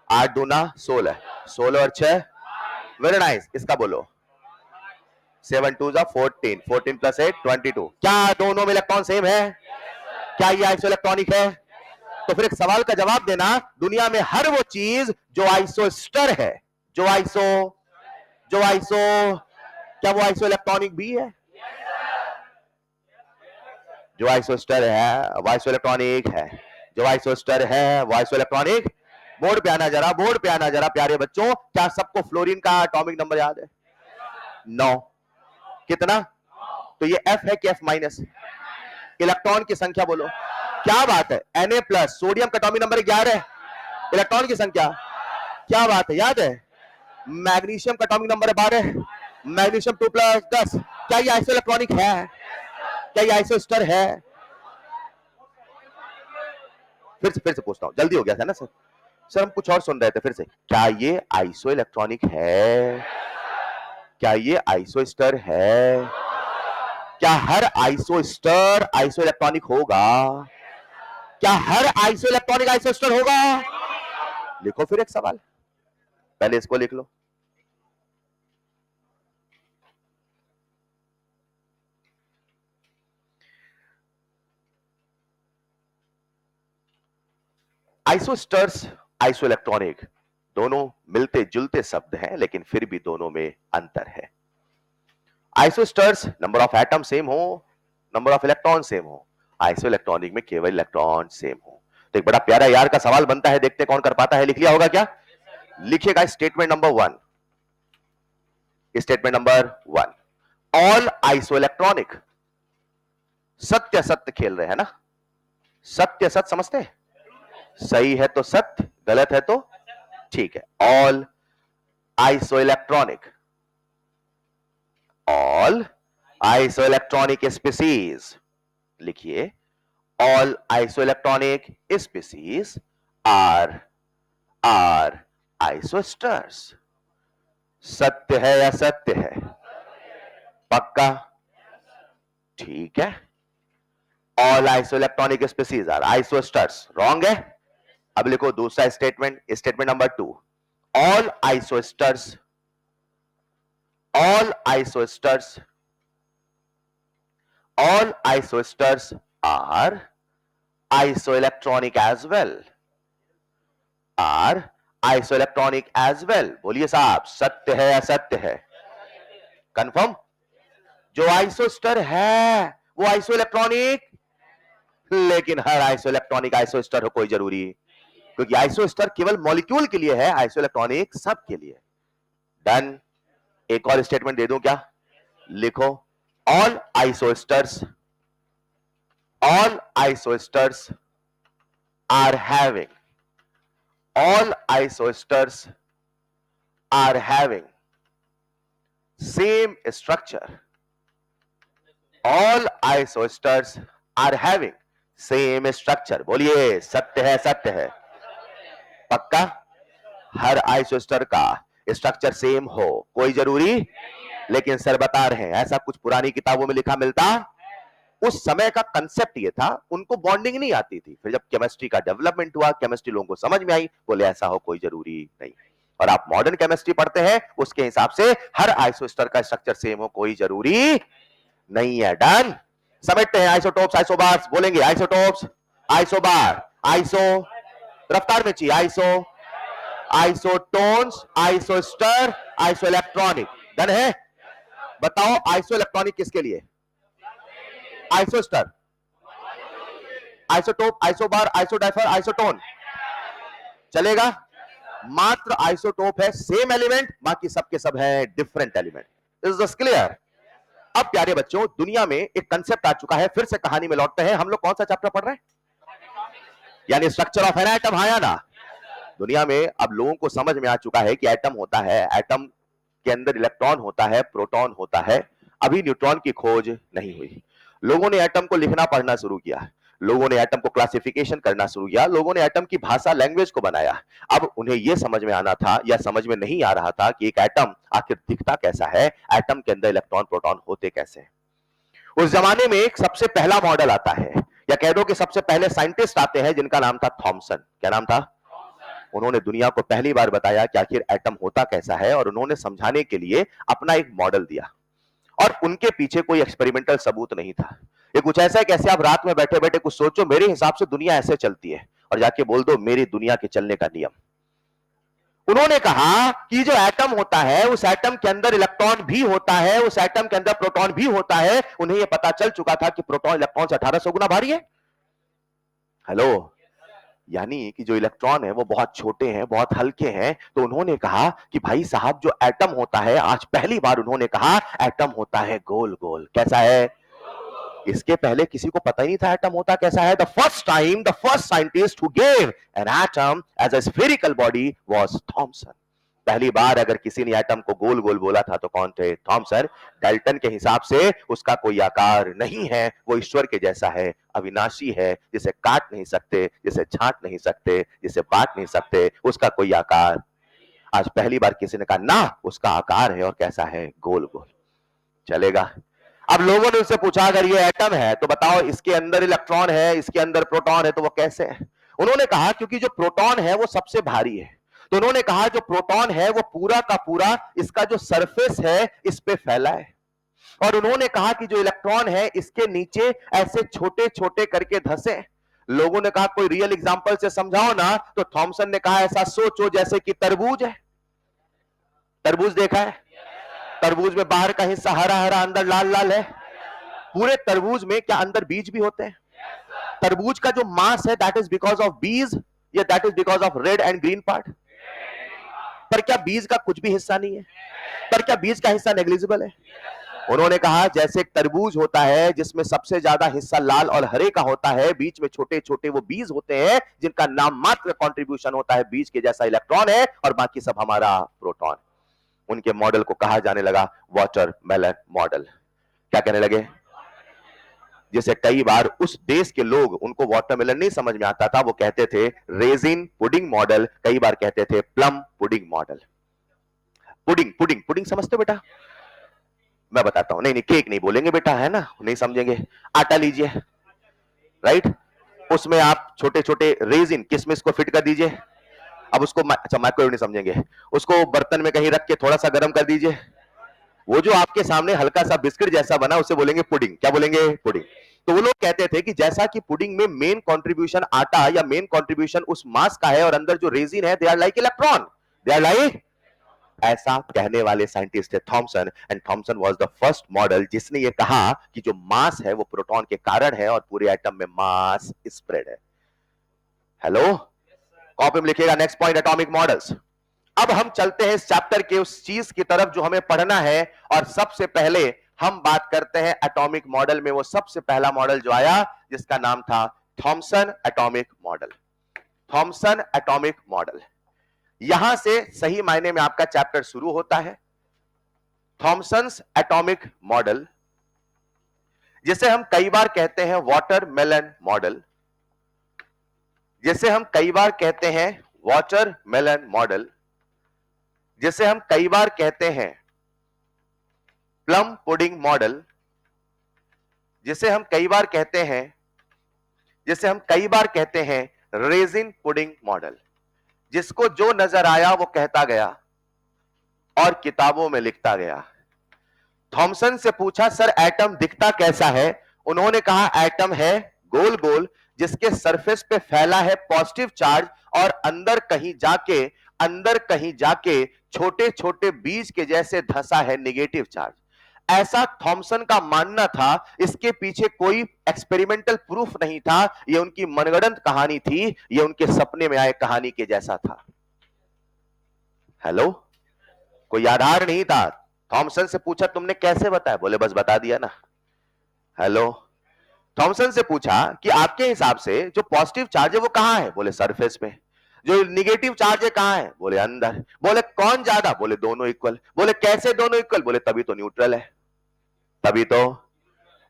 A: 8 दूना 16, 16 और 6, वेरी नाइस। इसका बोलो 7 2 14, 14 प्लस 8 22। क्या दोनों में इलेक्ट्रॉन सेम है? क्या ये आइसो इलेक्ट्रॉनिक है? तो फिर एक सवाल का जवाब देना, दुनिया में हर वो चीज जो आइसोस्टर है, जो आइसो, क्या वो आइसो इलेक्ट्रॉनिक भी है? जो आइसोस्टर है वो आइसो इलेक्ट्रॉनिक है, जो आइसोस्टर है वो आइसो इलेक्ट्रॉनिक। बोर्ड पे आना जरा, बोर्ड पे आना जरा प्यारे बच्चों। क्या सबको फ्लोरीन का एटॉमिक नंबर याद है? 9। कितना? तो ये F है कि F माइनस? इलेक्ट्रॉन की संख्या बोलो। क्या बात है, Na प्लस, सोडियम का एटॉमिक नंबर 11, इलेक्ट्रॉन की संख्या, क्या बात है, याद है? मैग्नीशियम का एटॉमिक नंबर 12, मैग्नीशियम 2 प्लस 10। क्या ये आइसो इलेक्ट्रॉनिक है? क्या ये आइसोस्टर है? फिर से पूछता हूं, जल्दी हो गया था ना सर? सर हम कुछ और सुन रहे थे, फिर से। क्या ये आइसो इलेक्ट्रॉनिक है? क्या ये आइसोस्टर है? क्या हर आइसोस्टर आइसो इलेक्ट्रॉनिक होगा? क्या हर आइसो इलेक्ट्रॉनिक आइसोस्टर होगा? लिखो फिर एक सवाल, पहले इसको लिख लो। आइसोस्टर्स, आइसो इलेक्ट्रॉनिक, दोनों मिलते जुलते शब्द हैं, लेकिन फिर भी दोनों में अंतर है। आइसोस्टर्स नंबर ऑफ एटम सेम हो, नंबर ऑफ इलेक्ट्रॉन सेम हो, आइसो इलेक्ट्रॉनिक में केवल इलेक्ट्रॉन सेम हो। तो एक बड़ा प्यारा यार का सवाल बनता है, देखते कौन कर पाता है। लिख लिया होगा क्या? लिखिएगा statement number 1। Statement number 1, all iso electronic, सत्य सत्य खेल रहे हैं ना, सत्य सत्य समझते हैं? सही है तो सत्य, गलत है तो ठीक है। All isoelectronic, all isoelectronic species, लिखिए all isoelectronic species are isosters. सत्य है या सत्य है? पक्का? ठीक है। All isoelectronic species are isosters wrong है। अब लिखो दूसरा statement, statement number 2, all isosters, all isosters, all isosters are isoelectronic as well, are isoelectronic as well। बोलिए साहब, सत्य है या सत्य है? कंफर्म? जो आइसोस्टर है वो आइसो इलेक्ट्रॉनिक, लेकिन हर आइसो इलेक्ट्रॉनिक आइसोस्टर हो कोई जरूरी, क्योंकि आइसोस्टर केवल मॉलिक्यूल के लिए है, आइसो इलेक्ट्रॉनिक सब के लिए। डन। एक और स्टेटमेंट दे दूं क्या? लिखो all isosters, all isosters are having, all isosters are having same structure, all isosters are having same structure। बोलिए सत्य है सत्य है? पक्का? हर आइसोस्टर का स्ट्रक्चर सेम हो कोई जरूरी, लेकिन सर बता रहे हैं ऐसा कुछ पुरानी किताबों में लिखा मिलता। उस समय का कंसेप्ट ये था, उनको बॉन्डिंग नहीं आती थी। फिर जब केमिस्ट्री का डेवलपमेंट हुआ, केमिस्ट्री लोगों को समझ में आई, बोले ऐसा हो कोई जरूरी नहीं। और आप मॉडर्न केमिस्ट्री पढ़ते हैं, उसके हिसाब से हर आइसोस्टर का स्ट्रक्चर सेम हो कोई जरूरी नहीं है। डन। समझते हैं? आइसोटोप्स, आइसोबार्स, बोलेंगे आइसोटोप्स, आइसोबार, आइसो, रफ्तार में चाहिए, iso, isotones, isoster, iso electronic. Done है? बताओ आइसो इलेक्ट्रॉनिक किसके लिए? आइसोस्टर, आइसोटोप, आइसोबार, आइसोडाइफर, आइसोटोन चलेगा? मात्र आइसोटोप है सेम एलिमेंट, बाकी सबके सब है different element. Is this clear? अब प्यारे बच्चों, दुनिया में एक कंसेप्ट आ चुका है, फिर से कहानी में लौटते हैं। हम लोग कौन सा चैप्टर पढ़ रहे हैं? यानी स्ट्रक्चर ऑफ एन एटम। हाँ या ना? दुनिया में अब लोगों को समझ में आ चुका है कि एटम होता है, एटम के अंदर इलेक्ट्रॉन होता है, प्रोटॉन होता है, अभी न्यूट्रॉन की खोज नहीं हुई। लोगों ने एटम को लिखना पढ़ना शुरू किया, लोगों ने एटम को क्लासिफिकेशन करना शुरू किया, लोगों ने एटम की भाषा, लैंग्वेज को बनाया। अब उन्हें यह समझ में आना था या समझ में नहीं आ रहा था कि एक एटम आखिर दिखता कैसा है, एटम के अंदर इलेक्ट्रॉन प्रोटॉन होते कैसे हैं। उस जमाने में एक सबसे पहला मॉडल आता है, या कह दो कि सबसे पहले साइंटिस्ट आते हैं जिनका नाम था थॉमसन। क्या नाम था? उन्होंने दुनिया को पहली बार बताया कि आखिर एटम होता कैसा है, और उन्होंने समझाने के लिए अपना एक मॉडल दिया, और उनके पीछे कोई एक्सपेरिमेंटल सबूत नहीं था। ये कुछ ऐसा है कैसे आप रात में बैठे बैठे कुछ सोचो मेरे हिसाब से दुनिया ऐसे चलती है, और जाके बोल दो मेरी दुनिया के चलने का नियम। उन्होंने कहा कि जो एटम होता है उस एटम के अंदर इलेक्ट्रॉन भी होता है, उस एटम के अंदर प्रोटॉन भी होता है। उन्हें यह पता चल चुका था कि प्रोटॉन इलेक्ट्रॉन से 1800 गुना भारी है। हेलो, यानी कि जो इलेक्ट्रॉन है वो बहुत छोटे हैं, बहुत हल्के हैं। तो उन्होंने कहा कि भाई साहब जो एटम होता है, आज पहली बार उन्होंने कहा एटम होता है गोल गोल। कैसा है? इसके पहले किसी को पता ही नहीं था एटम होता कैसा है। The first time the first scientist who gave an atom as a spherical body was Thomson. पहली बार अगर किसी ने एटम को गोल गोल बोला था तो कौन थे? थॉमसन। डाल्टन के हिसाब से उसका कोई आकार नहीं है, वो ईश्वर के जैसा है, अविनाशी है, जिसे काट नहीं सकते, जिसे छांट नहीं सकते, जिसे बांट नहीं सकते, उसका कोई आकार। आज पहली बार किसी ने कहा ना उसका आकार है, और कैसा है? गोल गोल। चलेगा। अब लोगों ने उससे पूछा अगर ये एटम है तो बताओ इसके अंदर इलेक्ट्रॉन है, इसके अंदर प्रोटॉन है, तो वो कैसे है? उन्होंने कहा क्योंकि जो प्रोटॉन है वो सबसे भारी है। तो उन्होंने कहा जो प्रोटॉन है वो पूरा का पूरा इसका जो सरफेस है इस पे फैला है, और उन्होंने कहा कि जो इलेक्ट्रॉन है इसके नीचे ऐसे छोटे छोटे करके धंसे। लोगों ने कहा कोई रियल एग्जांपल से समझाओ ना। तो थॉमसन ने कहा ऐसा सोचो जैसे कि तरबूज है। तरबूज देखा है? तरबूज में बाहर का हिस्सा हरा हरा, अंदर लाल लाल है। पूरे तरबूज में क्या अंदर बीज भी होते हैं? तरबूज का जो मास है दैट इज बिकॉज ऑफ बीज, या that is because of red and green part? पर क्या बीज का कुछ भी हिस्सा नहीं है? पर क्या बीज का हिस्सा नेग्लिजिबल है? उन्होंने कहा जैसे एक तरबूज होता है जिसमें सबसे ज्यादा हिस्सा लाल और हरे का होता है, बीच में छोटे छोटे वो बीज होते हैं जिनका नाम मात्र कंट्रीब्यूशन होता है, बीज के जैसा इलेक्ट्रॉन है, और बाकी सब हमारा प्रोटॉन। उनके मॉडल को कहा जाने लगा वाटरमेलन मॉडल। क्या कहने लगे? जैसे कई बार उस देश के लोग, उनको वाटरमेलन नहीं समझ में आता था, वो कहते थे रेजिन पुडिंग मॉडल, कई बार कहते थे plum pudding model. Pudding pudding pudding समझते हो बेटा? मैं बताता हूं। नहीं नहीं, केक नहीं बोलेंगे बेटा, है ना, नहीं समझेंगे। आटा लीजिए, राइट, उसमें आप छोटे छोटे रेजिन किशमिश को फिट कर दीजिए। अब उसको अच्छा माइक्रोवेव नहीं समझेंगे, उसको बर्तन में कहीं रख के थोड़ा सा गर्म कर दीजिए। वो जो आपके सामने हल्का सा बिस्किट जैसा बना उसे बोलेंगे पुडिंग। क्या बोलेंगे? पुडिंग। तो वो लोग कहते थे कि जैसा कि पुडिंग में मेन कंट्रीब्यूशन आटा या मेन कंट्रीब्यूशन उस मास का है, और अंदर जो रेजिन है they are like electron, they are like. ऐसा कहने वाले साइंटिस्ट थे Thomson, and Thomson was the first model जिसने ये कहा कि जो मास है वो प्रोटॉन के कारण है, और पूरे एटम में मास स्प्रेड है। हेलो, कॉपी में लिखिएगा नेक्स्ट पॉइंट एटॉमिक मॉडल्स। अब हम चलते हैं इस चैप्टर के उस चीज की तरफ जो हमें पढ़ना है, और सबसे पहले हम बात करते हैं एटॉमिक मॉडल में वो सबसे पहला मॉडल जो आया जिसका नाम था Thomson atomic model. Thomson atomic model, यहां से सही मायने में आपका चैप्टर शुरू होता है। थॉमसन्स एटॉमिक मॉडल, जिसे हम कई बार कहते हैं वाटरमेलन मॉडल, जिसे हम कई बार कहते हैं वाटरमेलन मॉडल, जिसे हम कई बार कहते हैं प्लम पुडिंग मॉडल, जिसे हम कई बार कहते हैं, जिसे हम कई बार कहते हैं रेजिन पुडिंग मॉडल। जिसको जो नजर आया वो कहता गया और किताबों में लिखता गया। थॉमसन से पूछा सर एटम दिखता कैसा है? उन्होंने कहा एटम है गोल गोल, जिसके सरफेस पे फैला है पॉजिटिव चार्ज, और अंदर कहीं जाके छोटे छोटे बीज के जैसे धंसा है निगेटिव चार्ज। ऐसा थॉमसन का मानना था। इसके पीछे कोई एक्सपेरिमेंटल प्रूफ नहीं था, यह उनकी मनगढ़ंत कहानी थी, यह उनके सपने में आए कहानी के जैसा था। हेलो, कोई आधार नहीं था। थॉमसन से पूछा तुमने कैसे बताया? बोले बस बता दिया ना। हेलो, थॉमसन से पूछा कि आपके हिसाब से जो पॉजिटिव चार्ज है वो कहां है? बोले सरफेस पे। जो निगेटिव चार्ज है कहां है? बोले अंदर। बोले कौन ज्यादा? बोले दोनों इक्वल। बोले कैसे दोनों इक्वल? बोले तभी तो न्यूट्रल है। तभी तो,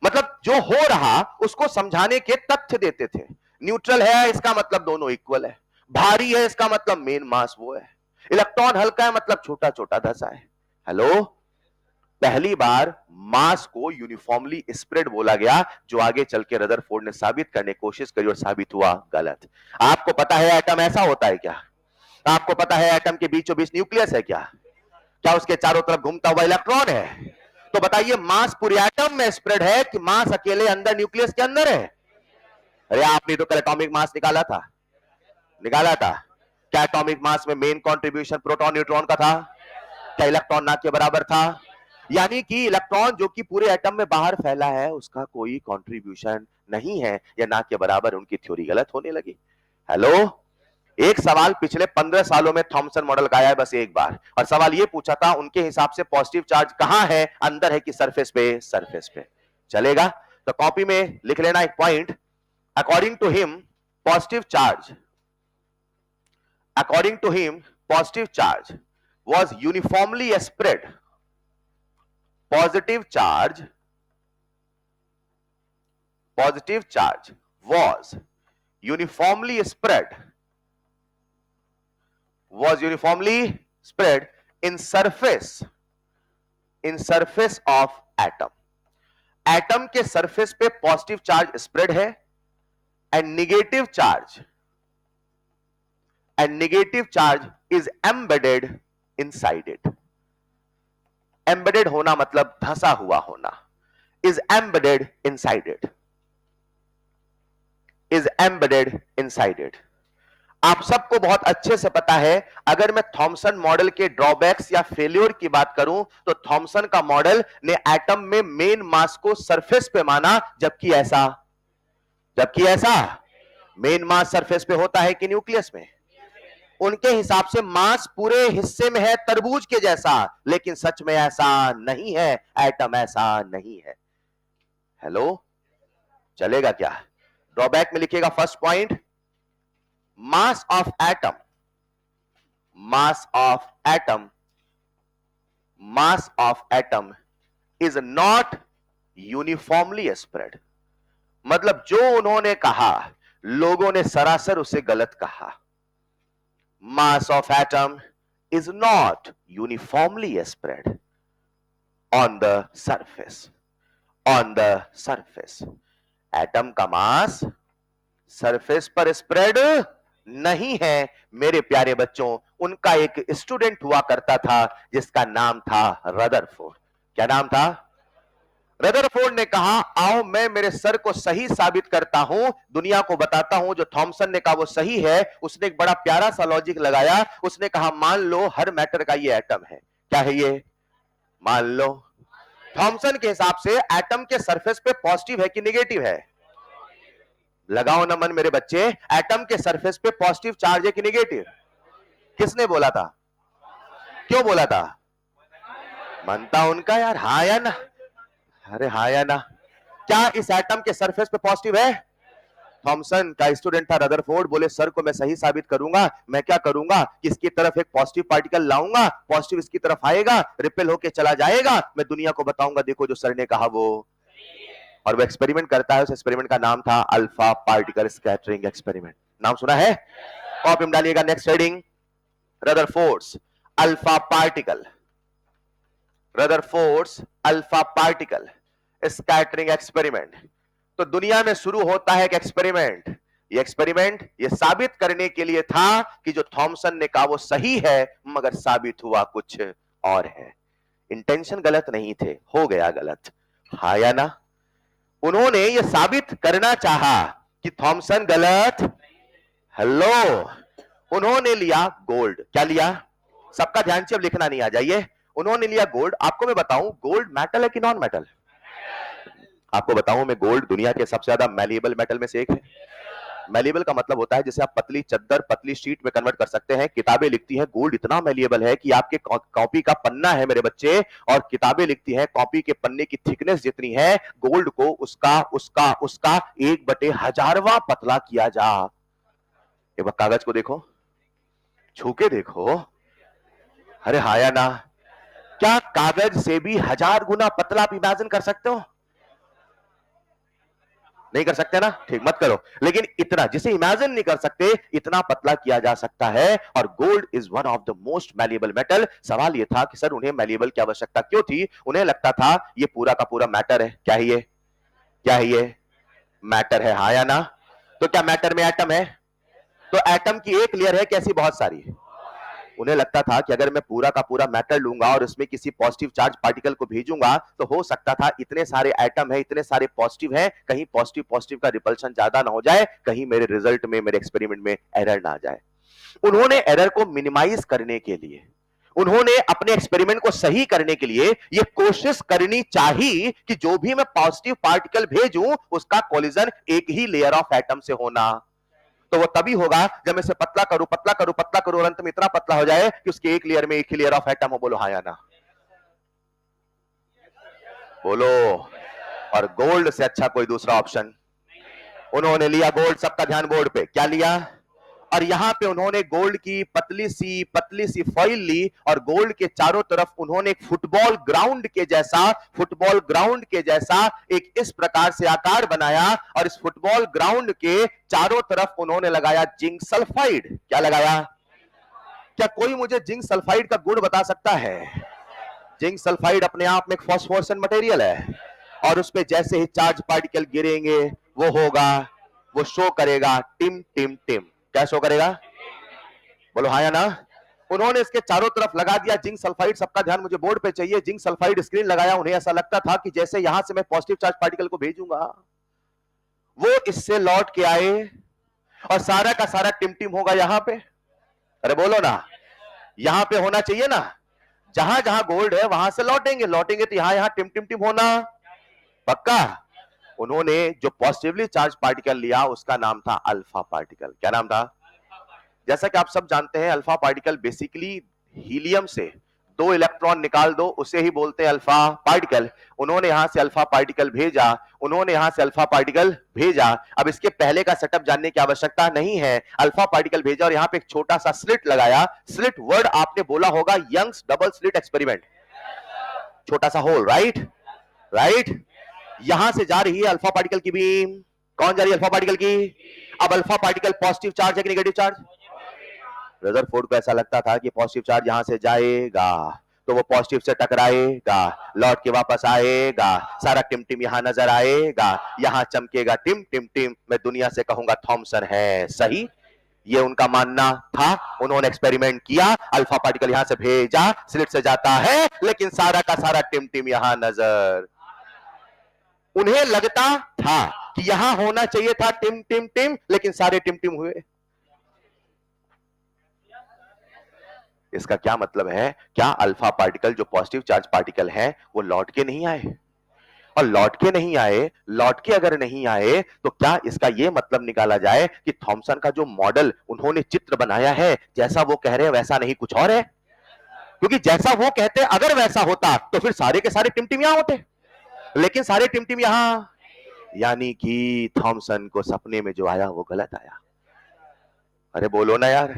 A: मतलब जो हो रहा उसको समझाने के तथ्य देते थे। न्यूट्रल है इसका मतलब दोनों इक्वल है, भारी है इसका मतलब मेन मास वो है, इलेक्ट्रॉन हल्का है मतलब छोटा छोटा धसा है। हेलो, पहली बार मास को यूनिफॉर्मली स्प्रेड बोला गया, जो आगे चल के रदरफोर्ड ने साबित करने की कोशिश करी और साबित हुआ गलत। आपको पता है एटम ऐसा होता है क्या? आपको पता है एटम के बीचों बीच न्यूक्लियस है क्या? क्या उसके चारों तरफ घूमता हुआ इलेक्ट्रॉन है? तो बताइए मास पूरे एटम में स्प्रेड है कि मास अकेले अंदर न्यूक्लियस के अंदर है? अरे आपने तो कल एटॉमिक मास निकाला था, निकाला था। क्या एटॉमिक मास में मेन कंट्रीब्यूशन प्रोटॉन न्यूट्रॉन का था? क्या इलेक्ट्रॉन ना के बराबर था? यानी कि इलेक्ट्रॉन जो कि पूरे एटम में बाहर फैला है उसका कोई कंट्रीब्यूशन नहीं है, या ना के बराबर। उनकी थ्योरी गलत होने लगी। हेलो, एक सवाल पिछले 15 सालों में थॉमसन मॉडल का आया है बस एक बार, और सवाल यह पूछा था उनके हिसाब से पॉजिटिव चार्ज कहां है, अंदर है कि सरफेस पे? सरफेस पे। चलेगा? तो कॉपी में लिख लेना एक point. According to him positive charge, according to him positive charge was uniformly spread. Positive charge was uniformly spread in surface of atom. Atom के सरफेस पे पॉजिटिव चार्ज स्प्रेड है, and negative charge is embedded inside it. Embedded होना मतलब धंसा हुआ होना। is embedded inside it. आप सबको बहुत अच्छे से पता है, अगर मैं थॉमसन मॉडल के ड्रॉबैक्स या फेल्योर की बात करूं तो थॉमसन का मॉडल ने एटम में मेन मास को सरफेस पे माना, जबकि ऐसा मेन मास सरफेस पे होता है कि न्यूक्लियस में? उनके हिसाब से मास पूरे हिस्से में है तरबूज के जैसा, लेकिन सच में ऐसा नहीं है, एटम ऐसा नहीं है। हेलो, चलेगा क्या? ड्रॉबैक में लिखिएगा first point, mass of atom is not uniformly spread. मतलब जो उन्होंने कहा लोगों ने सरासर उसे गलत कहा। Mass of atom is not uniformly spread on the surface. Atom का मास सरफेस पर स्प्रेड नहीं है। मेरे प्यारे बच्चों, उनका एक स्टूडेंट हुआ करता था जिसका नाम था रदरफोर्ड। क्या नाम था? रदरफोर्ड ने कहा, आओ मैं मेरे सर को सही साबित करता हूं, दुनिया को बताता हूं जो थॉमसन ने कहा वो सही है। उसने एक बड़ा प्यारा सा लॉजिक लगाया। उसने कहा मान लो हर मैटर का ये एटम है। क्या है ये? मान लो। थॉमसन के हिसाब से एटम के सरफेस पे पॉजिटिव है कि नेगेटिव है? लगाओ ना मन मेरे बच्चे, एटम के सरफेस पे पॉजिटिव चार्ज है कि नेगेटिव? किसने बोला था? क्यों बोला था? मनता उनका यार, हाँ या ना? अरे हाँ या ना? क्या इस एटम के सरफेस पे पॉजिटिव है? थॉमसन का स्टूडेंट था रदरफोर्ड, बोले सर को मैं सही साबित करूंगा। मैं क्या करूंगा कि इसकी तरफ एक पॉजिटिव पार्टिकल लाऊंगा, पॉजिटिव इसकी तरफ आएगा, रिपेल होके चला जाएगा, मैं दुनिया को बताऊंगा देखो जो सर ने कहा वो। और वो एक्सपेरिमेंट करता है। उस एक्सपेरिमेंट का नाम था अल्फा पार्टिकल स्कैटरिंग एक्सपेरिमेंट। नाम सुना है? कॉपी में डालिएगा next heading, Rutherford's alpha particle scattering experiment. तो दुनिया में शुरू होता है एक एक्सपेरिमेंट। ये एक्सपेरिमेंट ये साबित करने के लिए था कि जो थॉमसन ने कहा वो सही है, मगर साबित हुआ कुछ और है। इंटेंशन गलत नहीं थे, हो गया गलत। हाँ या ना? उन्होंने ये साबित करना चाहा कि थॉमसन गलत। हेलो, उन्होंने लिया गोल्ड। क्या लिया? सबका ध्यान से अब लिखना नहीं, आ जाइए। उन्होंने लिया गोल्ड। आपको मैं बताऊं गोल्ड मेटल है कि नॉन मेटल? आपको बताऊं मैं, गोल्ड दुनिया के सबसे ज्यादा मैलिएबल मेटल में से एक है। मैलिएबल का मतलब होता है जिसे आप पतली चद्दर, पतली शीट में कन्वर्ट कर सकते हैं। किताबें लिखती हैं गोल्ड इतना मैलिएबल है कि आपके कॉपी का पन्ना है मेरे बच्चे, और किताबें लिखती हैं कॉपी के पन्ने की थिकनेस जितनी है, गोल्ड को उसका 1/1000वां पतला किया जा। एक बार कागज को देखो, छू के देखो। अरे हाँ या ना? क्या कागज से भी 1000 गुना पतला आप इमेजिन कर सकते हो? नहीं कर सकते ना, ठीक, मत करो। लेकिन इतना जिसे इमेजिन नहीं कर सकते इतना पतला किया जा सकता है। और gold is one of the most malleable metal. सवाल यह था कि सर उन्हें मैलिएबल की आवश्यकता क्यों थी? उन्हें लगता था ये पूरा का पूरा मैटर है। क्या है ये? क्या है ये? मैटर है, हाँ या ना? तो क्या मैटर में एटम है? तो एटम की एक लेयर है, कैसी बहुत सारी है। उन्हें लगता था कि अगर मैं पूरा का पूरा मैटर लूंगा और उसमें किसी पॉजिटिव चार्ज पार्टिकल को भेजूंगा तो हो सकता था इतने सारे एटम है, इतने सारे पॉजिटिव है, कहीं पॉजिटिव पॉजिटिव का रिपल्शन ज्यादा ना हो जाए, कहीं मेरे रिजल्ट में, मेरे एक्सपेरिमेंट में एरर ना आ जाए। उन्होंने एरर को मिनिमाइज करने के लिए, उन्होंने अपने एक्सपेरिमेंट को सही करने के लिए यह कोशिश करनी चाहिए कि जो भी मैं पॉजिटिव पार्टिकल भेजूं उसका कोलिजन एक ही लेयर ऑफ एटम से होना। तो वो तभी होगा जब मैं इसे पतला करूं, पतला करूं, पतला करूं और अंत में इतना पतला हो जाए कि उसके एक लेयर में एक ही लेयर ऑफ एटम हो। बोलो हाँ या ना? बोलो। और गोल्ड से अच्छा कोई दूसरा ऑप्शन? उन्होंने लिया गोल्ड, सबका ध्यान बोर्ड पे, क्या लिया? और यहां पे उन्होंने गोल्ड की पतली सी फॉइल ली और गोल्ड के चारों तरफ उन्होंने एक फुटबॉल ग्राउंड के जैसा एक इस प्रकार से आकार बनाया और इस फुटबॉल ग्राउंड के चारों तरफ उन्होंने लगाया जिंक सल्फाइड। क्या लगाया? क्या कोई मुझे जिंक सल्फाइड का गुण बता सकता है? जिंक सल्फाइड अपने आप में एक फॉस्फोरेसेंट मटेरियल है और उस पे जैसे ही चार्ज पार्टिकल गिरेंगे वो होगा, वो शो करेगा टिम टिम टिम। क्या शो करेगा? बोलो हाँ या ना? उन्होंने इसके चारों तरफ लगा दिया जिंक सल्फाइड। सबका ध्यान मुझे बोर्ड पे चाहिए। जिंक सल्फाइड स्क्रीन लगाया। उन्हें ऐसा लगता था कि जैसे यहां से मैं पॉजिटिव चार्ज पार्टिकल को भेजूंगा वो इससे लौट के आए और सारा का सारा टिमटिम होगा यहां पे। अरे बोलो ना, यहां पे होना चाहिए ना। जहां जहां गोल्ड है वहां से लौटेंगे, लौटेंगे तो यहां यहां टिम टिम टिम होना पक्का। उन्होंने जो पॉजिटिवली चार्ज पार्टिकल लिया उसका नाम था अल्फा पार्टिकल। क्या नाम था? जैसा कि आप सब जानते हैं अल्फा पार्टिकल बेसिकली हीलियम से 2 इलेक्ट्रॉन निकाल दो उसे ही बोलते हैं अल्फा पार्टिकल। उन्होंने यहां से अल्फा पार्टिकल भेजा, उन्होंने यहां से अल्फा पार्टिकल भेजा। अब इसके पहले का सेटअप जानने की आवश्यकता नहीं है। अल्फा पार्टिकल भेजा और यहां पे एक छोटा सा स्लिट लगाया। स्लिट वर्ड आपने बोला होगा, यंग्स डबल स्लिट एक्सपेरिमेंट। छोटा सा होल, राइट राइट। यहां से जा रही है अल्फा पार्टिकल की बीम। कौन जा रही है? अल्फा पार्टिकल की। अब अल्फा पार्टिकल पॉजिटिव चार्ज है कि नेगेटिव चार्ज? रदरफोर्ड को ऐसा लगता था कि पॉजिटिव चार्ज यहां से जाएगा तो वो पॉजिटिव से टकराएगा, लौट के वापस आएगा, सारा टिमटिम यहां नजर आएगा, यहां चमकेगा टिम टिम टिम। मैं दुनिया से कहूंगा थॉमसन है सही। ये उनका मानना था। उन्होंने एक्सपेरिमेंट किया, अल्फा पार्टिकल यहां से भेजा, स्लिट से जाता है लेकिन सारा का सारा टिमटिम यहां नजर। उन्हें लगता था कि यहां होना चाहिए था टिम टिम टिम लेकिन सारे टिमटिम हुए। इसका क्या मतलब है? क्या अल्फा पार्टिकल जो पॉजिटिव चार्ज पार्टिकल है वो लौट के नहीं आए? और लौट के नहीं आए, लौट के अगर नहीं आए तो क्या इसका यह मतलब निकाला जाए कि थॉमसन का जो मॉडल उन्होंने चित्र बनाया है जैसा वो कह रहे हैं वैसा नहीं कुछ और है? क्योंकि जैसा वो कहते अगर वैसा होता तो फिर सारे के सारे टिमटिम यहां होते, लेकिन सारे टिमटिम यहां, यानी कि थॉमसन को सपने में जो आया वो गलत आया। अरे बोलो ना यार।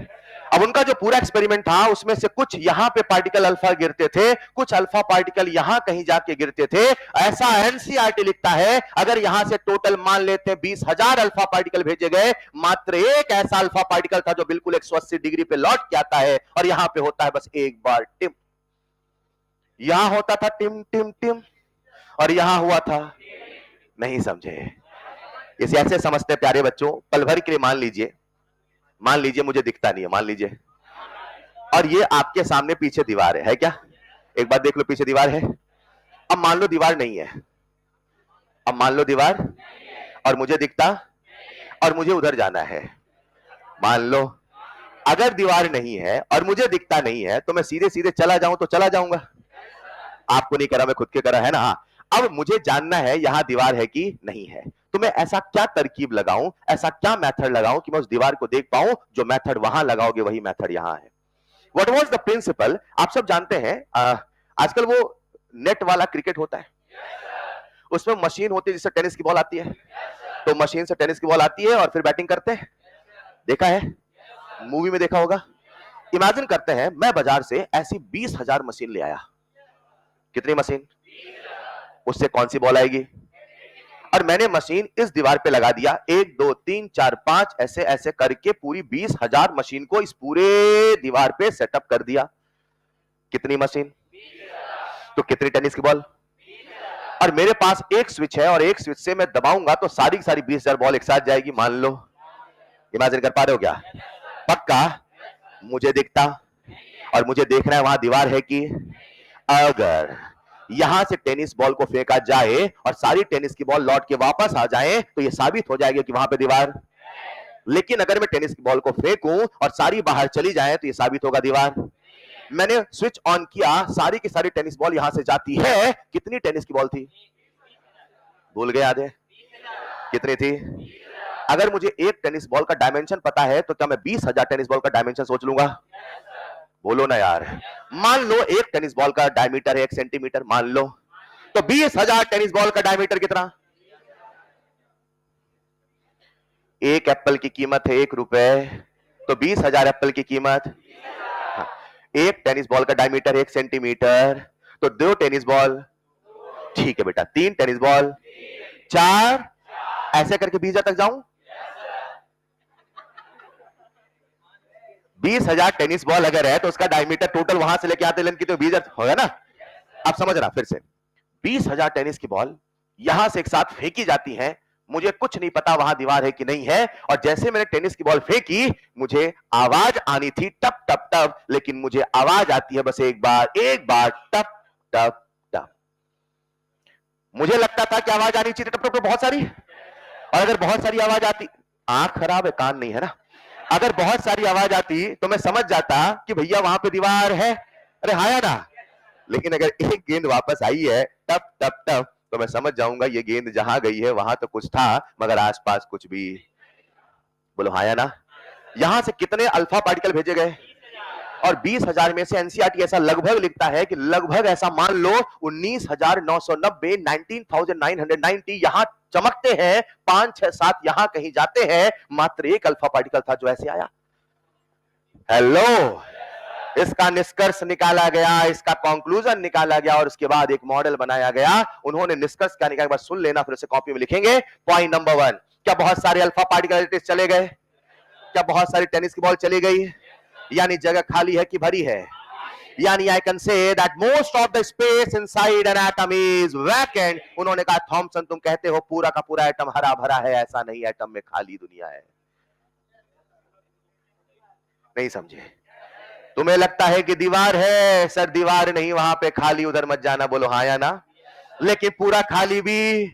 A: अब उनका जो पूरा एक्सपेरिमेंट था उसमें से कुछ यहां पे पार्टिकल अल्फा गिरते थे, कुछ अल्फा पार्टिकल यहां कहीं जाके गिरते थे। ऐसा एनसीईआरटी लिखता है अगर यहां से टोटल मान लेते हैं 20,000 अल्फा पार्टिकल भेजे गए, मात्र एक ऐसा अल्फा पार्टिकल था जो बिल्कुल 180 डिग्री पे लौट के आता है और यहां पे होता है बस एक बार टिम। यहां होता था टिम टिम टिम और यहां हुआ था, नहीं समझे? इसे ऐसे समझते प्यारे बच्चों, पल भर के लिए मान लीजिए मुझे दिखता नहीं है, मान लीजिए, और ये आपके सामने पीछे दीवार है क्या? एक बार देख लो पीछे दीवार है। अब मान लो दीवार नहीं है, अब मान लो दीवार और मुझे दिखता और मुझे उधर जाना है। मान लो अगर दीवार नहीं है और मुझे दिखता नहीं है तो मैं सीधे सीधे चला जाऊं तो चला जाऊंगा। आपको नहीं करा, मैं खुद के करा है ना। हाँ, अब मुझे जानना है यहां दीवार है कि नहीं है, तो मैं ऐसा क्या तरकीब लगाऊं, ऐसा क्या मेथड लगाऊं कि मैं उस दीवार को देख पाऊं? जो मेथड वहां लगाओगे वही मेथड यहां है। What was the principle? आप सब जानते हैं आजकल वो नेट वाला क्रिकेट होता है, उसमें मशीन होती है जिससे टेनिस की बॉल आती है, तो मशीन से टेनिस की बॉल आती है और फिर बैटिंग करते हैं। देखा है, मूवी में देखा होगा। इमेजिन करते हैं मैं बाजार से ऐसी 20,000 मशीन ले आया। कितनी मशीन? उससे कौन सी बॉल आएगी? और मैंने मशीन इस दीवार पे लगा दिया, 1 2 3 4 5 ऐसे ऐसे करके पूरी 20,000 मशीन को इस पूरे दीवार पे सेटअप कर दिया। कितनी मशीन? तो कितनी टेनिस की बॉल? और मेरे पास एक स्विच है और एक स्विच से मैं दबाऊंगा तो सारी की सारी 20,000 बॉल एक साथ जाएगी, मान लो। इमेजिन कर पा रहे हो क्या? पक्का? मुझे दिखता और मुझे देखना है वहां दीवार है कि अगर यहां से टेनिस बॉल को फेंका जाए और सारी टेनिस की बॉल लौट के वापस आ जाए तो यह साबित हो जाएगा कि वहां पे दीवार। लेकिन अगर मैं टेनिस की बॉल को फेंकूं और सारी बाहर चली जाए तो यह साबित होगा दीवार। मैंने स्विच ऑन किया, सारी की सारी टेनिस बॉल यहां से जाती है। कितनी टेनिस की बॉल थी? भूल गए आधे? कितनी थी? अगर मुझे एक टेनिस बॉल का डायमेंशन पता है तो क्या मैं 20,000 टेनिस बॉल का डायमेंशन सोच लूंगा? बोलो ना यार। मान लो एक टेनिस बॉल का डायमीटर है 1 सेंटीमीटर, मान लो, तो 20,000 टेनिस बॉल का डायमीटर कितना? एक एप्पल की कीमत है 1 रुपए, तो 20,000 एप्पल की कीमत। हाँ। एक टेनिस बॉल का डायमीटर 1 सेंटीमीटर, तो 2 टेनिस बॉल। ठीक है बेटा, 3 टेनिस बॉल, 4, ऐसे करके 20,000 तक जाऊं? 20,000 टेनिस बॉल अगर है तो उसका डायमीटर टोटल वहां से लेके आते लेंथ की तो 20,000 होगा ना। आप समझ रहा? फिर से 20,000 टेनिस की बॉल यहां से एक साथ फेंकी जाती हैं। मुझे कुछ नहीं पता वहां दीवार है कि नहीं है, और जैसे मैंने टेनिस की बॉल फेंकी मुझे आवाज आनी थी टप टप टप, लेकिन मुझे आवाज आती है बस एक बार टप टप टप। मुझे लगता था कि आवाज आनी चाहिए टप टप टप बहुत सारी, और अगर बहुत सारी आवाज आती, आंख खराब है कान नहीं है ना, अगर बहुत सारी आवाज आती तो मैं समझ जाता कि भैया वहां पे दीवार है, अरे हाँ या ना। लेकिन अगर एक गेंद वापस आई है टप टप टप, तो मैं समझ जाऊंगा ये गेंद जहां गई है वहां तो कुछ था मगर आसपास कुछ भी। बोलो हाँ या ना। यहां से कितने अल्फा पार्टिकल भेजे गए? और 20,000 में से एनसीईआरटी ऐसा लगभग लिखता है कि लगभग ऐसा मान लो 19,990, 19,990 यहां चमकते हैं, 5 6 7 यहां कहीं जाते हैं, मात्र एक अल्फा पार्टिकल था जो ऐसे आया। हेलो, इसका निष्कर्ष निकाला गया, इसका कंक्लूजन निकाला गया और उसके बाद एक मॉडल बनाया गया। उन्होंने निष्कर्ष क्या निकाला, एक बार सुन लेना फिर उसे कॉपी में लिखेंगे। पॉइंट नंबर 1, क्या बहुत सारे अल्फा पार्टिकल चले गए? क्या बहुत सारी टेनिस की बॉल चली गई? यानी जगह खाली है कि भरी है? यानी I can say that most of the space inside an atom is vacant. उन्होंने कहा थॉमसन तुम कहते हो पूरा का पूरा एटम हरा भरा है, ऐसा नहीं, एटम में खाली दुनिया है। नहीं समझे? तुम्हें लगता है कि दीवार है, सर दीवार नहीं, वहां पे खाली, उधर मत जाना। बोलो हाँ या ना। लेकिन पूरा खाली भी,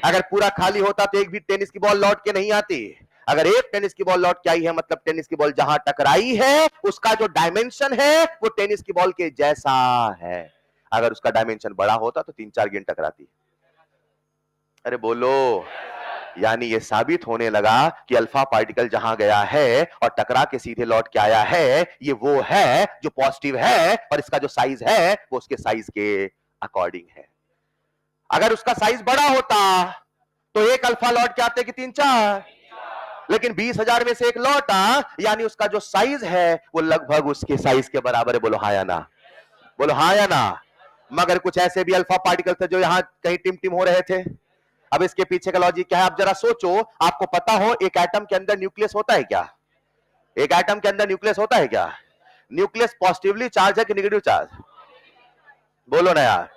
A: अगर पूरा खाली होता तो एक भी टेनिस की बॉल लौट के नहीं आती। अगर एक टेनिस की बॉल लौट के आई है मतलब टेनिस की बॉल जहां टकराई है उसका जो डायमेंशन है वो टेनिस की बॉल के जैसा है। अगर उसका डायमेंशन बड़ा होता तो 3 4 गेंद टकराती। अरे बोलो। यानी ये साबित होने लगा कि अल्फा पार्टिकल जहां गया है और टकरा के सीधे लौट के आया है, ये वो है जो पॉजिटिव है, और इसका जो साइज है वो उसके साइज के अकॉर्डिंग है। अगर उसका साइज बड़ा होता तो एक अल्फा लौट के आते कि 3 4, लेकिन 20,000 में से एक लौटा, यानी उसका जो साइज है वो लगभग उसके साइज के बराबर है। बोलो हाँ या ना। बोलो हाँ या ना। मगर कुछ ऐसे भी अल्फा पार्टिकल थे जो यहां कहीं टिम टिम हो रहे थे। अब इसके पीछे का लॉजिक क्या है आप जरा सोचो। आपको पता हो एक एटम के अंदर न्यूक्लियस होता है क्या? एक एटम के अंदर न्यूक्लियस होता है क्या? न्यूक्लियस पॉजिटिवली चार्ज है कि नेगेटिव चार्ज? बोलो ना यार।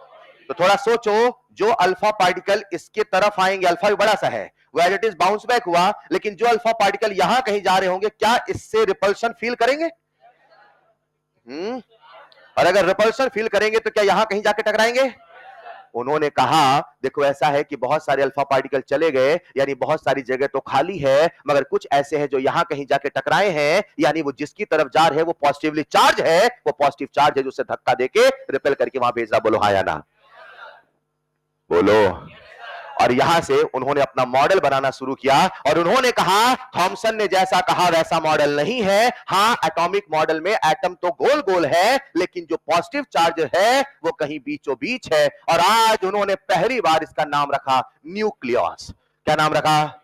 A: तो थोड़ा सोचो, जो अल्फा पार्टिकल इसके तरफ आएंगे, अल्फा भी बड़ा सा है, वो as it is bounce back हुआ, लेकिन जो अल्फा पार्टिकल यहां कहीं जा रहे होंगे क्या इससे रिपल्शन फील करेंगे? और अगर रिपल्शन फील करेंगे तो क्या यहां कहीं जाके टकराएंगे? उन्होंने कहा देखो ऐसा है कि बहुत सारे अल्फा पार्टिकल चले गए, यानी बहुत सारी जगह तो खाली है, मगर कुछ ऐसे हैं जो यहां कहीं जाके टकराए हैं, यानी वो जिसकी तरफ जा रहे हैं वो पॉजिटिवली चार्ज है, वो पॉजिटिव चार्ज है जो उसे धक्का देके रिपेल करके वहां भेज रहा। बोलो हाँ या ना। बोलो। और यहां से उन्होंने अपना मॉडल बनाना शुरू किया और उन्होंने कहा थॉमसन ने जैसा कहा वैसा मॉडल नहीं है। हां, एटॉमिक मॉडल में एटम तो गोल गोल है, लेकिन जो पॉजिटिव चार्ज है वो कहीं बीचों बीच है। और आज उन्होंने पहली बार इसका नाम रखा न्यूक्लियस। क्या नाम रखा?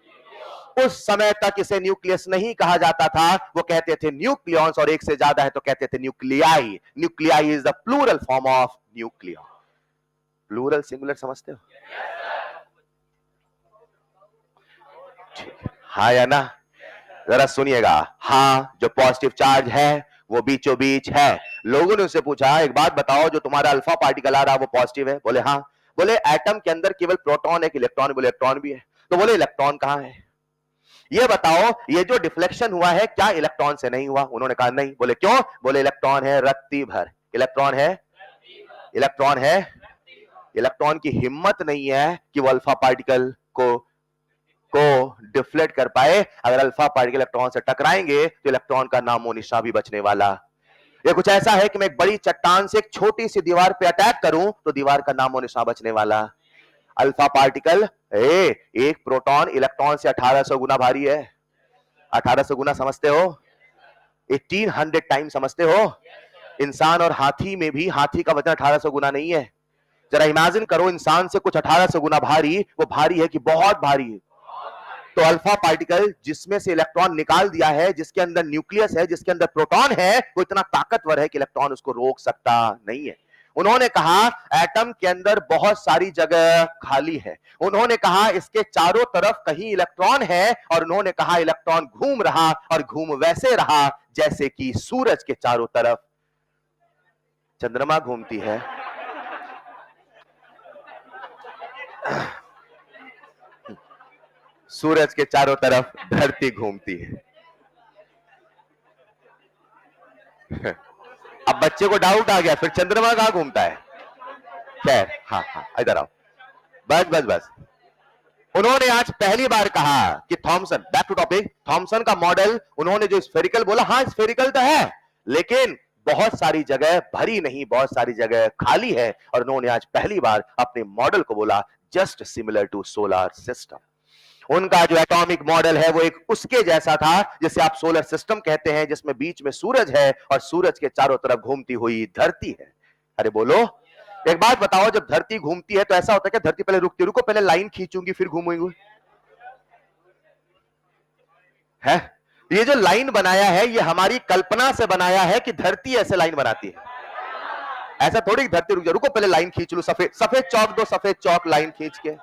A: उस समय तक इसे न्यूक्लियस नहीं कहा जाता था, वो कहते थे न्यूक्लियस, और एक से ज्यादा है तो कहते थे nuclei. Nuclei is the plural form of nuclear. Plural singular समझते हो? हाँ या ना? जरा सुनिएगा। हाँ, जो पॉजिटिव चार्ज है वो बीचों बीच है। लोगों ने उससे पूछा, एक बात बताओ, जो तुम्हारा अल्फा पार्टिकल आ रहा है वो पॉजिटिव है? बोले हाँ। बोले एटम के अंदर केवल प्रोटॉन है कि इलेक्ट्रॉन? बोले इलेक्ट्रॉन भी है। तो बोले इलेक्ट्रॉन कहां है? ये बताओ, ये जो डिफ्लेक्शन हुआ है क्या इलेक्ट्रॉन से नहीं हुआ? उन्होंने कहा नहीं। बोले क्यों? बोले इलेक्ट्रॉन है रत्ती भर। इलेक्ट्रॉन है, इलेक्ट्रॉन है। इलेक्ट्रॉन की हिम्मत नहीं है कि वो अल्फा पार्टिकल को डिफ्लेक्ट कर पाए। अगर अल्फा पार्टिकल इलेक्ट्रॉन से टकराएंगे तो इलेक्ट्रॉन का नामो निशान भी बचने वाला। ये कुछ ऐसा है कि मैं एक बड़ी चट्टान से एक छोटी सी दीवार पे अटैक करूं तो दीवार का नामो निशान बचने वाला। अल्फा पार्टिकल, एक प्रोटॉन इलेक्ट्रॉन से 1800 गुना भारी है। 1800 गुना समझते हो? 1800 टाइम समझते हो? इंसान और हाथी में भी हाथी का वजन 1800 गुना नहीं है। जरा इमेजिन करो, इंसान से कुछ 1800 गुना भारी, वो भारी है कि बहुत भारी है? तो अल्फा पार्टिकल जिसमें से इलेक्ट्रॉन निकाल दिया है, जिसके अंदर न्यूक्लियस है, जिसके अंदर प्रोटॉन है, वो इतना ताकतवर है कि इलेक्ट्रॉन उसको रोक सकता नहीं है। उन्होंने कहा एटम के अंदर बहुत सारी जगह खाली है। उन्होंने कहा इसके चारों तरफ कहीं इलेक्ट्रॉन है, और उन्होंने कहा इलेक्ट्रॉन घूम रहा, और घूम वैसे रहा जैसे कि सूरज के चारों तरफ चंद्रमा घूमती है। सूरज के चारों तरफ धरती घूमती है। अब बच्चे को डाउट आ गया, फिर चंद्रमा कहां घूमता है? खैर, हाँ हाँ, इधर आओ। बस बस बस। उन्होंने आज पहली बार कहा कि Thomson, back to topic, Thomson का मॉडल, उन्होंने जो स्फेरिकल बोला, हाँ स्फेरिकल तो है, लेकिन बहुत सारी जगह भरी नहीं, बहुत सारी जगह खाली है। और उन्होंने आज पहली बार अपने मॉडल को बोला just similar to solar system. उनका जो एटॉमिक मॉडल है वो एक उसके जैसा था जिसे आप सोलर सिस्टम कहते हैं, जिसमें बीच में सूरज है और सूरज के चारों तरफ घूमती हुई धरती है। अरे बोलो, एक बात बताओ, जब धरती घूमती है तो ऐसा होता है कि धरती पहले रुकती, रुको पहले लाइन खींचूंगी फिर घूमूंगी, है? ये जो लाइन बनाया है ये हमारी कल्पना से बनाया है कि धरती ऐसे लाइन बनाती है। ऐसा थोड़ी धरती रुक जाए, रुको पहले लाइन खींच लू, सफेद सफेद चौक दो, सफेद चौक लाइन खींच के,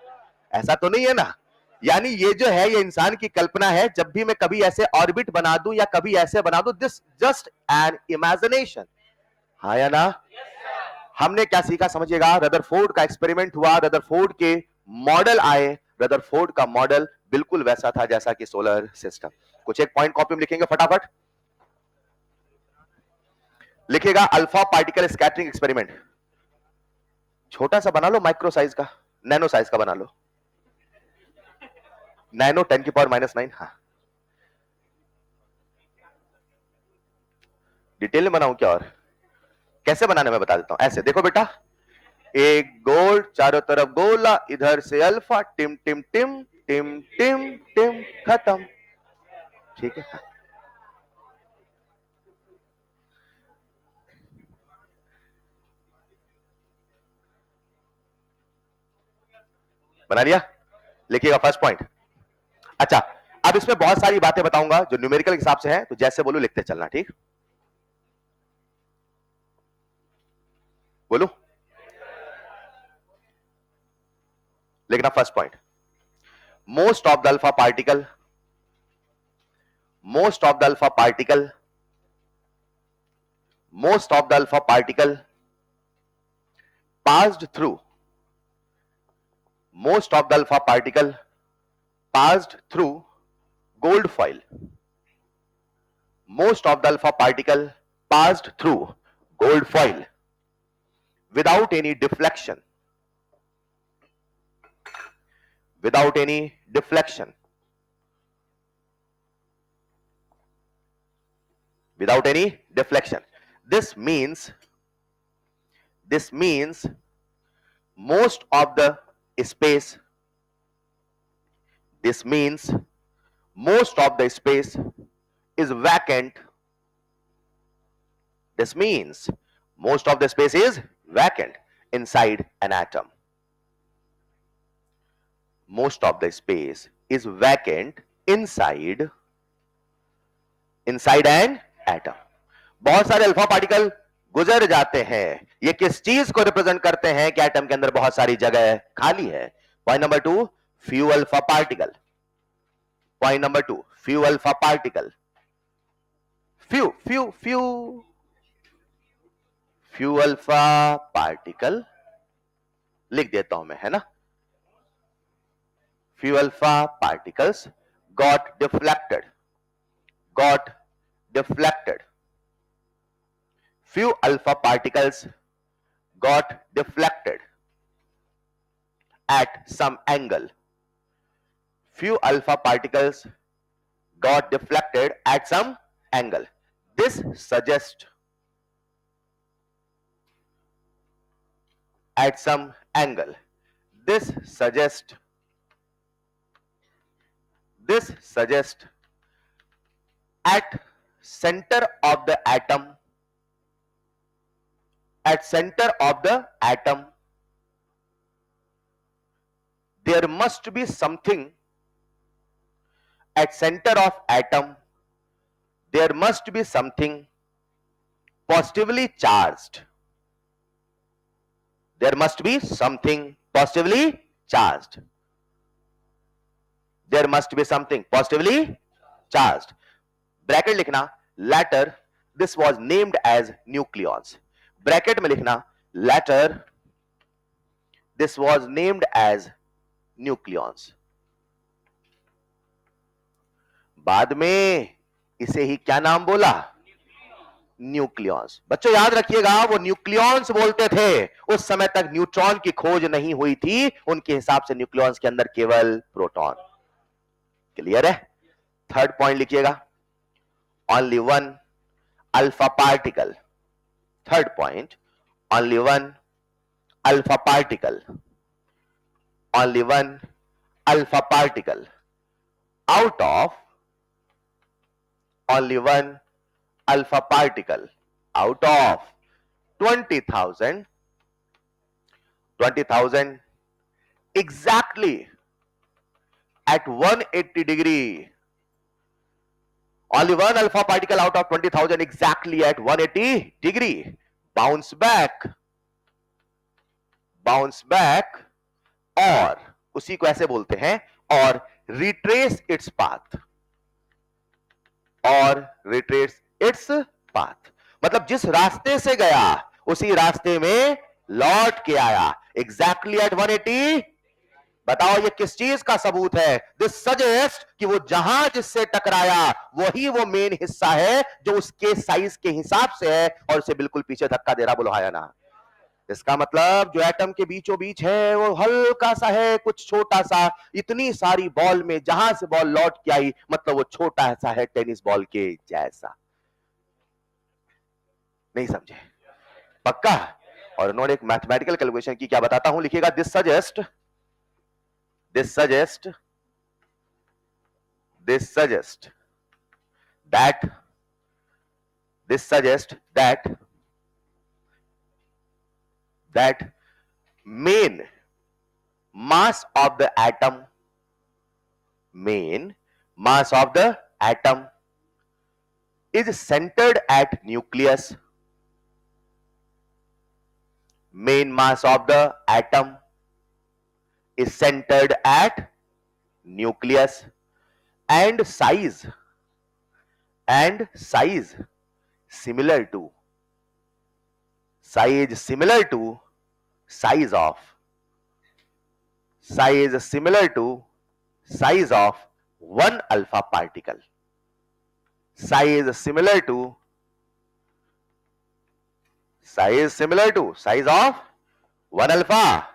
A: ऐसा तो नहीं है ना। यानी ये जो है ये इंसान की कल्पना है। जब भी मैं कभी ऐसे ऑर्बिट बना दूं या कभी ऐसे बना दूं, दिस जस्ट एन इमेजिनेशन। हाँ या ना? हमने क्या सीखा समझिएगा, रदरफोर्ड का एक्सपेरिमेंट हुआ, रदरफोर्ड के मॉडल आए, रदरफोर्ड का मॉडल बिल्कुल वैसा था जैसा कि सोलर सिस्टम। कुछ एक पॉइंट कॉपी में लिखेंगे, फटाफट लिखेगा, अल्फा पार्टिकल स्कैटरिंग एक्सपेरिमेंट। छोटा सा बना लो, माइक्रो साइज का, नैनो साइज का बना लो, नैनो 10 की पावर -9। हाँ, डिटेल में बनाऊं क्या? और कैसे बनाने मैं बता देता हूं। ऐसे देखो बेटा, एक गोल, चारों तरफ गोला, इधर से अल्फा, टिम टिम टिम टिम टिम टिम, खत्म। ठीक है, बना लिया? लिखिएगा फर्स्ट पॉइंट। अच्छा, अब इसमें बहुत सारी बातें बताऊंगा जो न्यूमेरिकल के हिसाब से है, तो जैसे बोलो लिखते चलना, ठीक? बोलो, लिखना first point. Most of the alpha particle, most of the alpha particle, most of the alpha particle passed through, most of the alpha particle passed through gold foil, most of the alpha particle passed through gold foil without any deflection, without any deflection, without any deflection. This means most of the space, this means most of the space is vacant. This means most of the space is vacant inside an atom. Most of the space is vacant inside an atom. बहुत सारे alpha particle गुजर जाते हैं। ये किस चीज को represent करते हैं कि एटम के अंदर बहुत सारी जगह खाली है? Point number 2, few alpha particle, Point number 2, few alpha particle. Few alpha particle लिख देता हूं मैं, है ना. Few alpha particles got deflected. Few alpha particles got deflected at some angle. Few alpha particles got deflected at some angle. This suggests at some angle. This suggests at center of the atom, there must be something at center of atom, there must be something positively charged. There must be something positively charged. There must be something positively charged. Bracket लिखना, later this was named as nucleons. Bracket में लिखना, later this was named as nucleons. बाद में इसे ही क्या नाम बोला? Nucleons. बच्चों याद रखिएगा, वो न्यूक्लियॉन्स बोलते थे. उस समय तक न्यूट्रॉन की खोज नहीं हुई थी. उनके हिसाब से न्यूक्लियॉन्स के अंदर केवल प्रोटॉन. क्लियर है? थर्ड पॉइंट लिखिएगा, only one alpha particle. Third point, only one alpha particle. Only one alpha particle out of only one alpha particle out of 20,000 exactly at 180 degree. Only one alpha particle out of 20,000 exactly at 180 degree bounce back और उसी को ऐसे बोलते हैं, और retrace its path. मतलब जिस रास्ते से गया उसी रास्ते में लौट के आया. Exactly at 180. बताओ ये किस चीज का सबूत है? This suggests कि वो जहां जिससे टकराया वही वो मेन हिस्सा है जो उसके साइज के हिसाब से है और उसे बिल्कुल पीछे धक्का दे रहा. बोलो हाय ना. इसका मतलब जो एटम के बीचों बीच है वो हल्का सा है, कुछ छोटा सा. इतनी सारी बॉल में जहां से बॉल लौट के आई, मतलब वो छोटा सा है टेनिस बॉल के जैसा. नहीं समझे? पक्का? और उन्होंने एक मैथमेटिकल कैलकुलेशन की, क्या बताता हूं, लिखिएगा. This suggest that main mass of the atom is centered at nucleus. Main mass of the atom is centered at nucleus, and size similar to size of one alpha particle. Size similar to size of one alpha.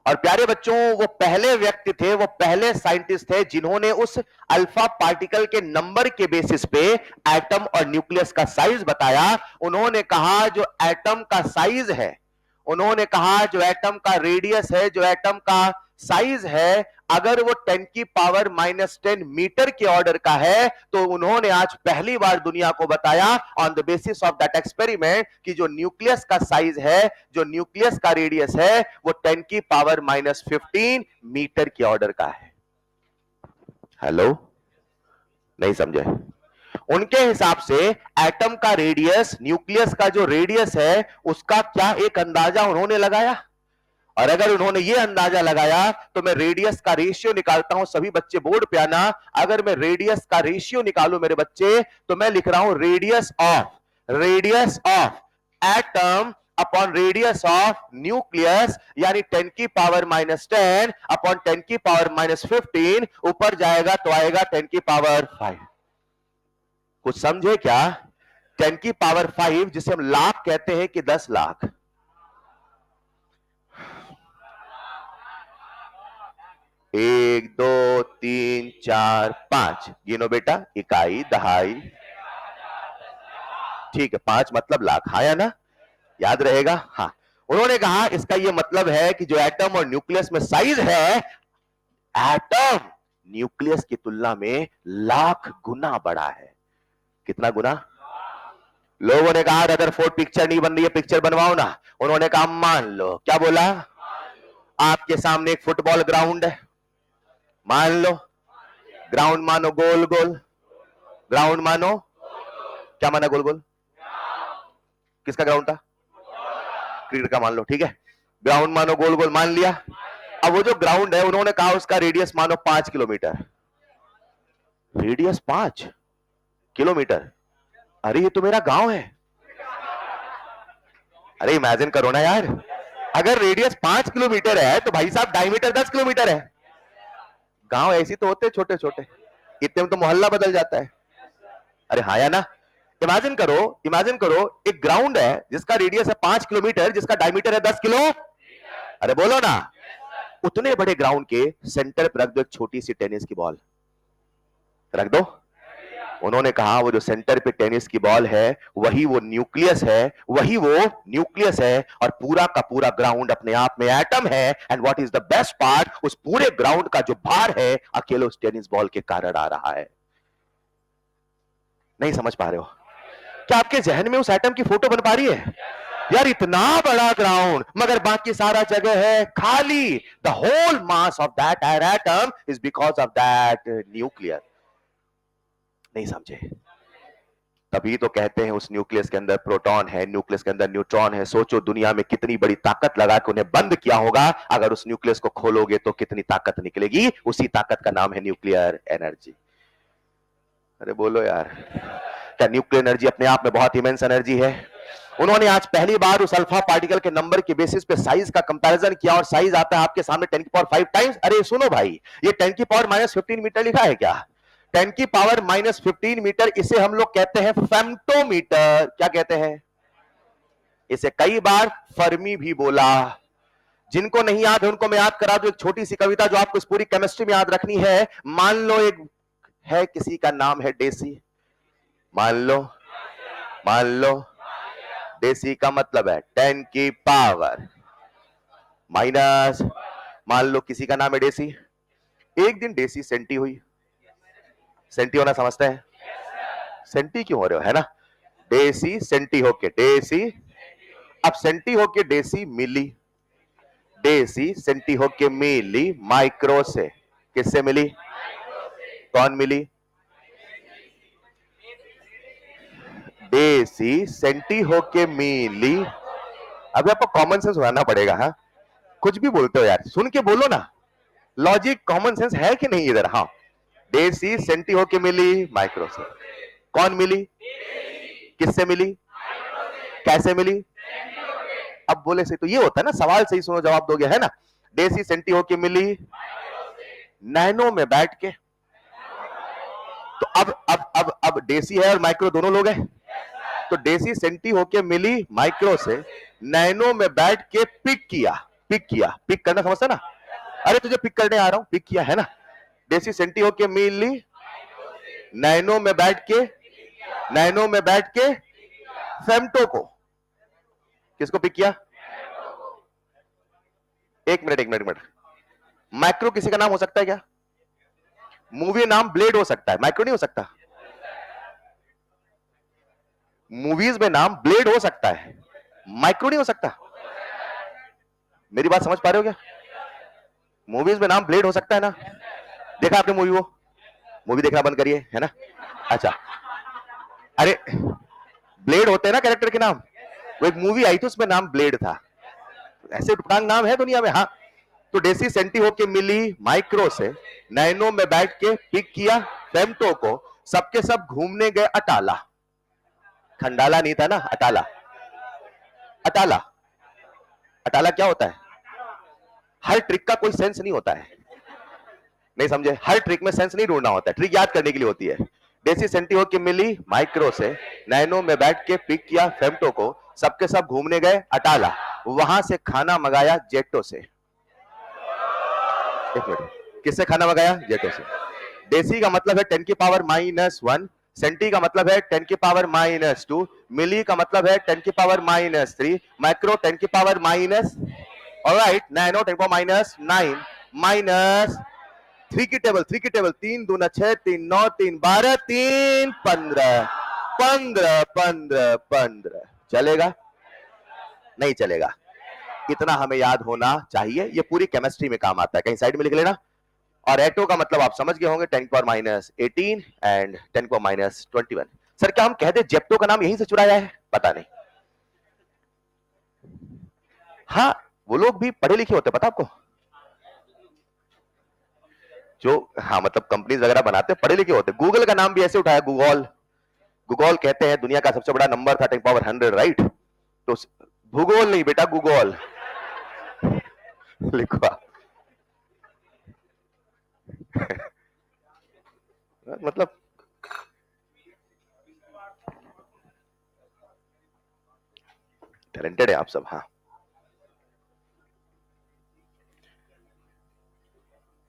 A: और प्यारे बच्चों, वो पहले व्यक्ति थे, वो पहले scientist थे जिन्होंने उस अल्फा पार्टिकल के नंबर के बेसिस पे एटम और न्यूक्लियस का साइज बताया. उन्होंने कहा जो एटम का साइज है, उन्होंने कहा जो एटम का रेडियस है, जो एटम का साइज है, अगर वो 10 की पावर -10 मीटर के ऑर्डर का है, तो उन्होंने आज पहली बार दुनिया को बताया on the basis of that experiment कि जो न्यूक्लियस का साइज है, जो न्यूक्लियस का रेडियस है, वो 10 की पावर -15 मीटर के ऑर्डर का है. हेलो, नहीं समझे? उनके हिसाब से एटम का रेडियस, न्यूक्लियस का जो रेडियस है, उसका क्या एक अंदाजा उन्होंने लगाया. और अगर उन्होंने ये अंदाजा लगाया तो मैं रेडियस का रेशियो निकालता हूं। सभी बच्चे बोर्ड पे आना। अगर मैं रेडियस का रेशियो निकालू मेरे बच्चे, तो मैं लिख रहा हूं radius of atom upon radius of nucleus, यानी 10 की पावर -10 अपॉन 10 की पावर -15। ऊपर जाएगा तो आएगा 10 की पावर 5। कुछ समझे क्या? 10 की पावर 5 जिसे हम लाख कहते हैं कि 10 लाख। एक, दो, तीन, चार, पांच, गिनो बेटा। इकाई, दहाई, ठीक है, 5 मतलब लाख। हाँ या ना? याद रहेगा? हाँ। उन्होंने कहा इसका यह मतलब है कि जो एटम और न्यूक्लियस में साइज है, एटम न्यूक्लियस की तुलना में लाख गुना बड़ा है। कितना गुना? लोगों ने कहा रदरफोर्ड पिक्चर नहीं बन रही है, पिक्चर बनवाओ ना। उन्होंने कहा मान लो। क्या बोला? आपके सामने एक फुटबॉल ग्राउंड है, मान लो। ग्राउंड मानो गोल गोल, ग्राउंड मानो, क्या माना गोल गोल? किसका ग्राउंड था? क्रिकेट का मान लो, ठीक है। ग्राउंड मानो गोल गोल मान लिया। अब वो जो ग्राउंड है, उन्होंने कहा उसका रेडियस मानो 5 किलोमीटर। Radius 5 kilometre? अरे ये तो मेरा गांव है। अरे इमेजिन करो ना यार, अगर रेडियस 5 किलोमीटर है तो भाई साहब डायमीटर 10 किलोमीटर है। गांव ऐसी तो होते छोटे छोटे, इतने में तो मोहल्ला बदल जाता है। अरे हाँ या ना? इमेजिन करो एक ग्राउंड है जिसका रेडियस है 5 किलोमीटर, जिसका डायमीटर है 10 किलो। अरे बोलो ना। उतने बड़े ग्राउंड के सेंटर पर रख दो एक छोटी सी टेनिस की बॉल, रख दो। उन्होंने कहा वो जो सेंटर पे टेनिस की बॉल है, वही वो न्यूक्लियस है, और पूरा का पूरा ग्राउंड अपने आप में एटम है। And what is the best part, उस पूरे ग्राउंड का जो भार है अकेले उस टेनिस बॉल के कारण आ रहा है। नहीं समझ पा रहे हो? क्या आपके जहन में उस एटम की फोटो बन पा रही है? यार इतना बड़ा ग्राउंड, मगर बाकी सारा जगह है खाली। The whole mass of that atom is because of that nucleus. नहीं समझे? तभी तो कहते हैं उस न्यूक्लियस के अंदर प्रोटॉन है, न्यूक्लियस के अंदर न्यूट्रॉन है। सोचो दुनिया में कितनी बड़ी ताकत लगा के उन्हें बंद किया होगा, अगर उस न्यूक्लियस को खोलोगे तो कितनी ताकत निकलेगी। उसी ताकत का नाम है न्यूक्लियर एनर्जी। अरे बोलो यार, क्या न्यूक्लियर एनर्जी अपने आप में बहुत इमेंस एनर्जी है? उन्होंने आज पहली बार उस अल्फा पार्टिकल के नंबर के बेसिस पे साइज का कंपैरिजन किया, और साइज आता है आपके सामने 10 की पावर 5 टाइम्स। अरे सुनो भाई, ये 10 की पावर -15 मीटर लिखा है क्या? 10 की पावर -15 मीटर, इसे हम लोग कहते हैं फेम्टोमीटर। क्या कहते हैं? इसे कई बार फर्मी भी बोला। जिनको नहीं याद है उनको मैं याद करा दूं एक छोटी सी कविता जो आपको इस पूरी केमिस्ट्री में याद रखनी है। मान लो एक है, किसी का नाम है डेसी। मान लो डेसी का मतलब है 10 की पावर माइनस। मान लो किसी का नाम है डेसी। एक दिन डेसी सेंटी हुई। सेंटी होना समझते हैं? सेंटी क्यों हो रहे हो, है ना? डेसी सेंटी होके डेसी, अब सेंटी होके डेसी मिली। डेसी सेंटी होके मिली माइक्रो से। किससे मिली? कौन मिली? डेसी सेंटी होके मिली। अभी आपको कॉमन सेंस उड़ाना पड़ेगा। हाँ, कुछ भी बोलते हो यार, सुन के बोलो ना। लॉजिक कॉमन सेंस है कि नहीं इधर? हाँ, डेसी सेंटी होके मिली माइक्रो से। कौन मिली? किससे मिली? कैसे मिली? अब बोले से तो ये होता है ना, सवाल सही सुनो जवाब दोगे, है ना? डेसी सेंटी होके मिली नैनो में बैठ के। तो अब डेसी है और माइक्रो दोनों लोग हैं। तो डेसी सेंटी होके मिली माइक्रो से, नैनो में बैठ के पिक किया। पिक करना समझता ना? अरे तुझे पिक करने आ रहा हूं, पिक किया, है ना? डेसी सेंटी होके मिली नैनो में बैठ के फेम्टो को। किसको पिक किया? एक मिनट। माइक्रो किसी का नाम हो सकता है क्या? मूवी नाम ब्लेड हो सकता है, माइक्रो नहीं हो सकता। मूवीज में नाम ब्लेड हो सकता है, माइक्रो नहीं हो सकता। मेरी बात समझ पा रहे हो क्या? मूवीज में नाम ब्लेड हो सकता है ना? देखा आपने मूवी? वो मूवी देखना बंद करिए, है ना? अच्छा, अरे ब्लेड होते हैं ना कैरेक्टर के नाम। वो एक मूवी आई थी उसमें नाम ब्लेड था। ऐसे उटपटांग नाम है दुनिया में। हाँ, तो डेसी सेंटी होके मिली माइक्रो से नैनो में बैठ के पिक किया फेमटो को, सबके सब घूमने गए अटाला। खंडाला नहीं था ना, अटाला। अटाला, अटाला क्या होता है? हर ट्रिक का कोई सेंस नहीं होता है, नहीं समझे? हर ट्रिक में सेंस नहीं ढूंढना होता है, ट्रिक याद करने के लिए होती है। डेसी सेंटी होके मिली माइक्रो से नैनो में बैठ के पिक किया फेमटो को, सबके सब घूमने गए अटाला, वहां से खाना मंगाया जेटो से। एक मिनट, किससे खाना मंगाया? जेटो से। डेसी का मतलब है 10 की पावर -1, सेंटी का मतलब है 10 की पावर -2, मिली का मतलब है 10 की पावर -3, माइक्रो 10 की पावर माइनस, ऑलराइट, नैनो 10 की पावर -9 माइनस 3 की टेबल, 3 दूना 6, 3 9, 3 12, 3 15, 15 15 15। चलेगा? नहीं चलेगा। इतना हमें याद होना चाहिए, ये पूरी केमिस्ट्री में काम आता है, कहीं साइड में लिख लेना। और एटो का मतलब आप समझ गए होंगे, 10 की पावर -18 एंड 10 की पावर -21। सर क्या हम कहते जेप्टो का नाम यहीं से चुराया है? पता नहीं। हाँ, वो लोग भी पढ़े लिखे होते, पता आपको? जो, हाँ मतलब कंपनीज वगैरह बनाते पढ़े लिखे होते। गूगल का नाम भी ऐसे उठाया, गूगल। गूगल कहते हैं दुनिया का सबसे बड़ा नंबर था 10 की पावर 100, राइट? तो भूगोल नहीं बेटा, गूगल लिखवा। मतलब टैलेंटेड है आप सब। हाँ,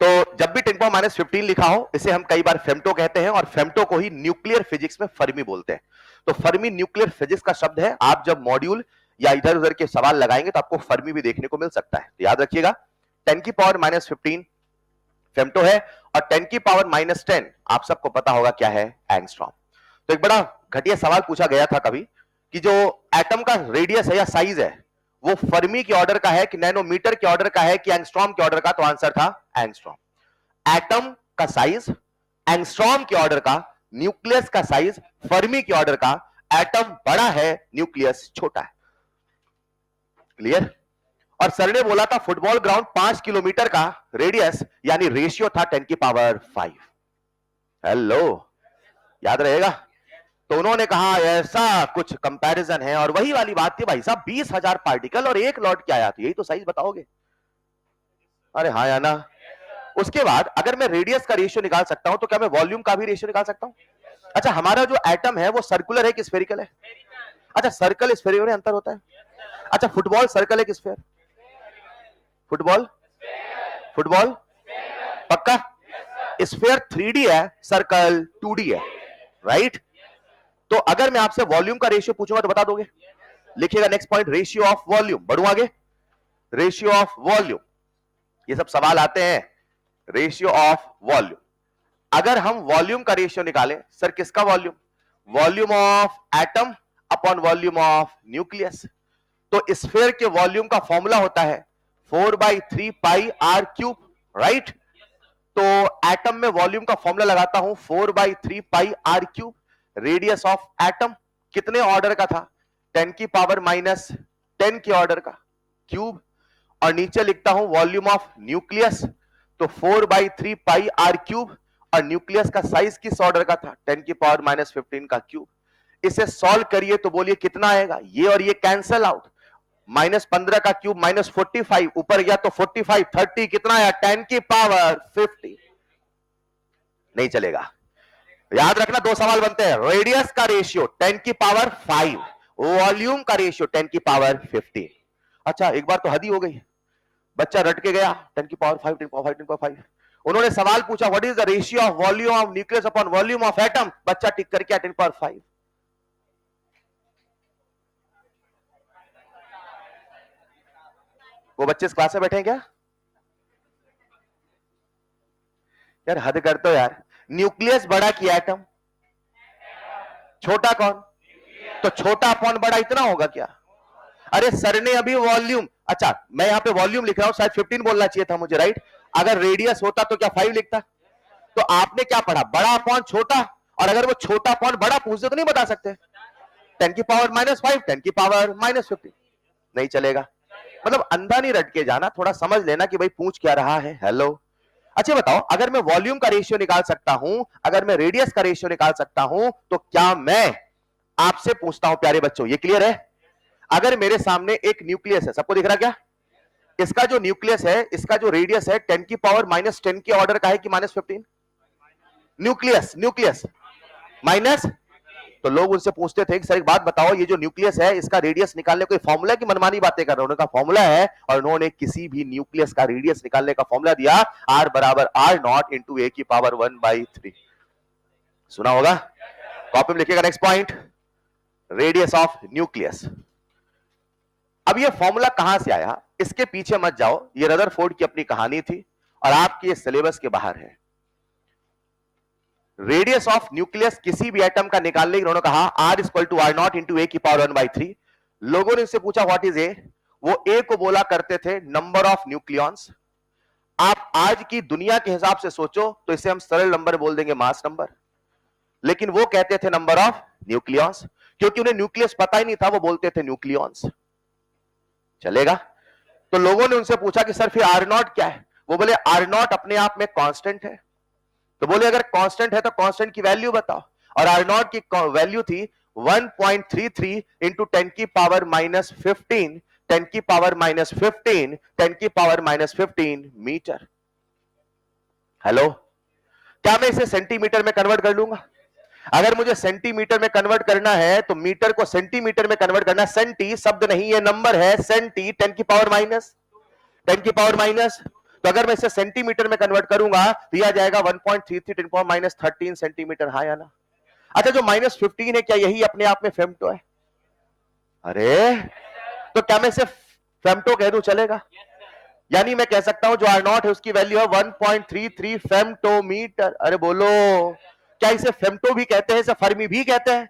A: तो जब भी 10 की पावर -15 लिखा हो, इसे हम कई बार फेमटो कहते हैं, और फेमटो को ही न्यूक्लियर फिजिक्स में फर्मी बोलते हैं। तो फर्मी न्यूक्लियर फिजिक्स का शब्द है। आप जब मॉड्यूल या इधर उधर के सवाल लगाएंगे तो आपको फर्मी भी देखने को मिल सकता है, तो याद रखिएगा 10 की पावर -15 फेमटो है, और 10 की पावर -10 आप सबको पता होगा क्या है? एंगस्ट्रॉम। तो एक बड़ा घटिया सवाल पूछा गया था कभी कि जो एटम का रेडियस है या साइज है, वो फर्मी के ऑर्डर का है कि नैनोमीटर के ऑर्डर का है कि एंगस्ट्रॉम के ऑर्डर का? तो आंसर था एंगस्ट्रॉम। एटम का साइज एंगस्ट्रॉम के ऑर्डर का, न्यूक्लियस का साइज फर्मी के ऑर्डर का। एटम बड़ा है, न्यूक्लियस छोटा है। क्लियर? और सर ने बोला था फुटबॉल ग्राउंड 5 किलोमीटर का रेडियस, यानी रेशियो था 10 की पावर 5। हेलो, याद रहेगा? तो उन्होंने कहा ऐसा कुछ कंपैरिजन है, और वही वाली बात थी भाई साहब, 20,000 पार्टिकल और एक लौट के आया, तो यही तो साइज बताओगे? अरे हाँ या ना? उसके बाद अगर मैं रेडियस का रेशियो निकाल सकता हूं, तो क्या मैं वॉल्यूम का भी रेशियो निकाल सकता हूं? अच्छा, हमारा जो एटम है वो सर्कुलर है कि स्फेरिकल है? अच्छा, सर्कल स्फेरिकल में अंतर होता है। अच्छा, फुटबॉल सर्कल है कि स्फेयर? फुटबॉल, फुटबॉल पक्का? स्फेयर 3D है, सर्कल 2D है, राइट? तो अगर मैं आपसे वॉल्यूम का रेशियो पूछूंगा तो बता दोगे? लिखिएगा next point, ratio of volume. बढ़ू आगे, रेशियो ऑफ वॉल्यूम, ये सब सवाल आते हैं। रेशियो ऑफ वॉल्यूम, अगर हम वॉल्यूम का रेशियो निकालें, सर किसका volume? Volume of atom upon volume of nucleus. तो स्फेयर के वॉल्यूम का फॉर्मूला होता है 4/3 पाई आर क्यूब, राइट? तो एटम में वॉल्यूम का फॉर्मूला लगाता हूं 4/3 pi r cube. Radius of atom कितने ऑर्डर का था? 10 की पावर -10 के ऑर्डर का, क्यूब। और नीचे लिखता हूं वॉल्यूम ऑफ न्यूक्लियस, तो 4/3 पाई आर क्यूब, और न्यूक्लियस का साइज किस ऑर्डर का था? 10 की पावर -15 का क्यूब। इसे सॉल्व करिए तो बोलिए कितना आएगा? ये और ये कैंसल आउट, -15 का क्यूब -45, ऊपर गया तो 45, 30 कितना आया? 10 की पावर 50। नहीं चलेगा। याद रखना, दो सवाल बनते हैं, रेडियस का रेशियो 10 की पावर 5, वॉल्यूम का रेशियो 10 की पावर 15। अच्छा, एक बार तो हद ही हो गई, बच्चा रट के गया 10 की पावर 5, 10 की पावर 5, 10 की पावर 5। उन्होंने सवाल पूछा what is the ratio of volume of nucleus upon volume of atom, बच्चा टिक करके 10 की पावर 5। वो बच्चे इस क्लास में बैठे हैं क्या? यार हद करते हो यार। न्यूक्लियस बड़ा कि एटम? छोटा कौन? तो छोटा अपॉन बड़ा इतना होगा क्या? अरे सर ने अभी वॉल्यूम, अच्छा मैं यहां पे वॉल्यूम लिख रहा हूं, शायद 15 बोलना चाहिए था मुझे, राइट? अगर रेडियस होता तो क्या 5 लिखता? तो आपने क्या पढ़ा? बड़ा अपॉन छोटा, और अगर वो छोटा अपॉन बड़ा पूछते तो नहीं बता सकते? 10 की पावर -5, 10 की पावर -15। नहीं चलेगा। मतलब अंधा नहीं रट के जाना, थोड़ा समझ लेना कि भाई पूछ क्या रहा है। हेलो, अच्छा बताओ, अगर मैं वॉल्यूम का रेशियो निकाल सकता हूं, अगर मैं रेडियस का रेशियो निकाल सकता हूं, तो क्या मैं आपसे पूछता हूं प्यारे बच्चों, ये क्लियर है? अगर मेरे सामने एक न्यूक्लियस है, सबको दिख रहा क्या? इसका जो न्यूक्लियस है, इसका जो रेडियस है 10 की पावर -10 के ऑर्डर का है कि -15? Nucleus, nucleus minus. तो लोग उनसे पूछते थे कि सर एक बात बताओ, ये जो न्यूक्लियस है इसका रेडियस निकालने कोई फॉर्मूला की मनमानी बातें कर रहे हो? उन्होंने कहा फॉर्मूला है, और उन्होंने किसी भी न्यूक्लियस का रेडियस निकालने का फॉर्मूला दिया, R बराबर R0 इंटू ए की पावर 1/3। सुना होगा, कॉपी में लिखिएगा। Next point, radius of nucleus. अब ये फॉर्मूला कहां से आया, इसके पीछे मत जाओ, ये रदरफोर्ड की अपनी कहानी थी और आपके सिलेबस के बाहर है। रेडियस ऑफ न्यूक्लियस किसी भी एटम का निकालने की उन्होंने कहा R equal to R0 into A की पावर 1/3। लोगों ने इससे पूछा व्हाट इज ए, वो ए को बोला करते थे नंबर ऑफ न्यूक्लियॉन्स। आप आज की दुनिया के हिसाब से सोचो तो इसे हम सरल नंबर बोल देंगे, मास नंबर, लेकिन वो कहते थे नंबर ऑफ न्यूक्लियॉन्स, क्योंकि उन्हें न्यूक्लियस पता ही नहीं था, वो बोलते थे न्यूक्लियॉन्स। चलेगा? तो लोगों ने उनसे पूछा कि सर फिर R0 क्या है? वो बोले R0 अपने आप में कांस्टेंट है। तो बोले अगर कांस्टेंट है तो कांस्टेंट की वैल्यू बताओ, और R0 की वैल्यू थी 1.33 इंटू 10 की पावर -15, 10 की पावर -15, 10 की पावर -15 मीटर। हेलो, क्या मैं इसे सेंटीमीटर में कन्वर्ट कर लूंगा? अगर मुझे सेंटीमीटर में कन्वर्ट करना है तो मीटर को सेंटीमीटर में कन्वर्ट करना, सेंटी शब्द नहीं है नंबर है, सेंटी 10 की पावर माइनस। तो अगर मैं इसे सेंटीमीटर में कन्वर्ट करूंगा तो यह आ जाएगा 1.33 10 पावर -13 सेंटीमीटर। हाँ या ना? अच्छा, जो -15 है क्या यही अपने आप में फेम्टो है? अरे, तो क्या मैं इसे फेम्टो कह दूं, चलेगा? यानी मैं कह सकता हूं जो R0 है उसकी वैल्यू है 1.33 फेम्टोमीटर। अरे बोलो, क्या इसे फेम्टो भी कहते हैं, इसे फर्मी भी कहते हैं?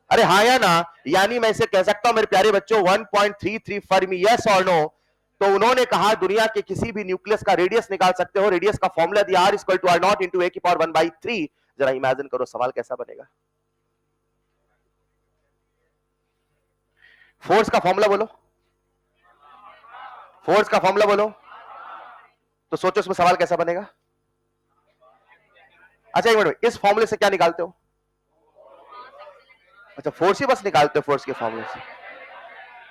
A: अरे हाँ या ना? यानी मैं इसे कह सकता हूं मेरे प्यारे बच्चों 1.33 फर्मी, यस और नो? तो उन्होंने कहा दुनिया के किसी भी न्यूक्लियस का रेडियस निकाल सकते हो, रेडियस का फॉर्मूला दिया R equal to R0 into A की पावर 1/3। जरा इमेजिन करो सवाल कैसा बनेगा। फोर्स का फॉर्मूला बोलो, फोर्स का फॉर्मूला बोलो, तो सोचो इसमें सवाल कैसा बनेगा। अच्छा एक मिनट, इस फॉर्मूले से क्या निकालते हो? अच्छा, फोर्स ही बस निकालते हो? फोर्स के फॉर्मूले से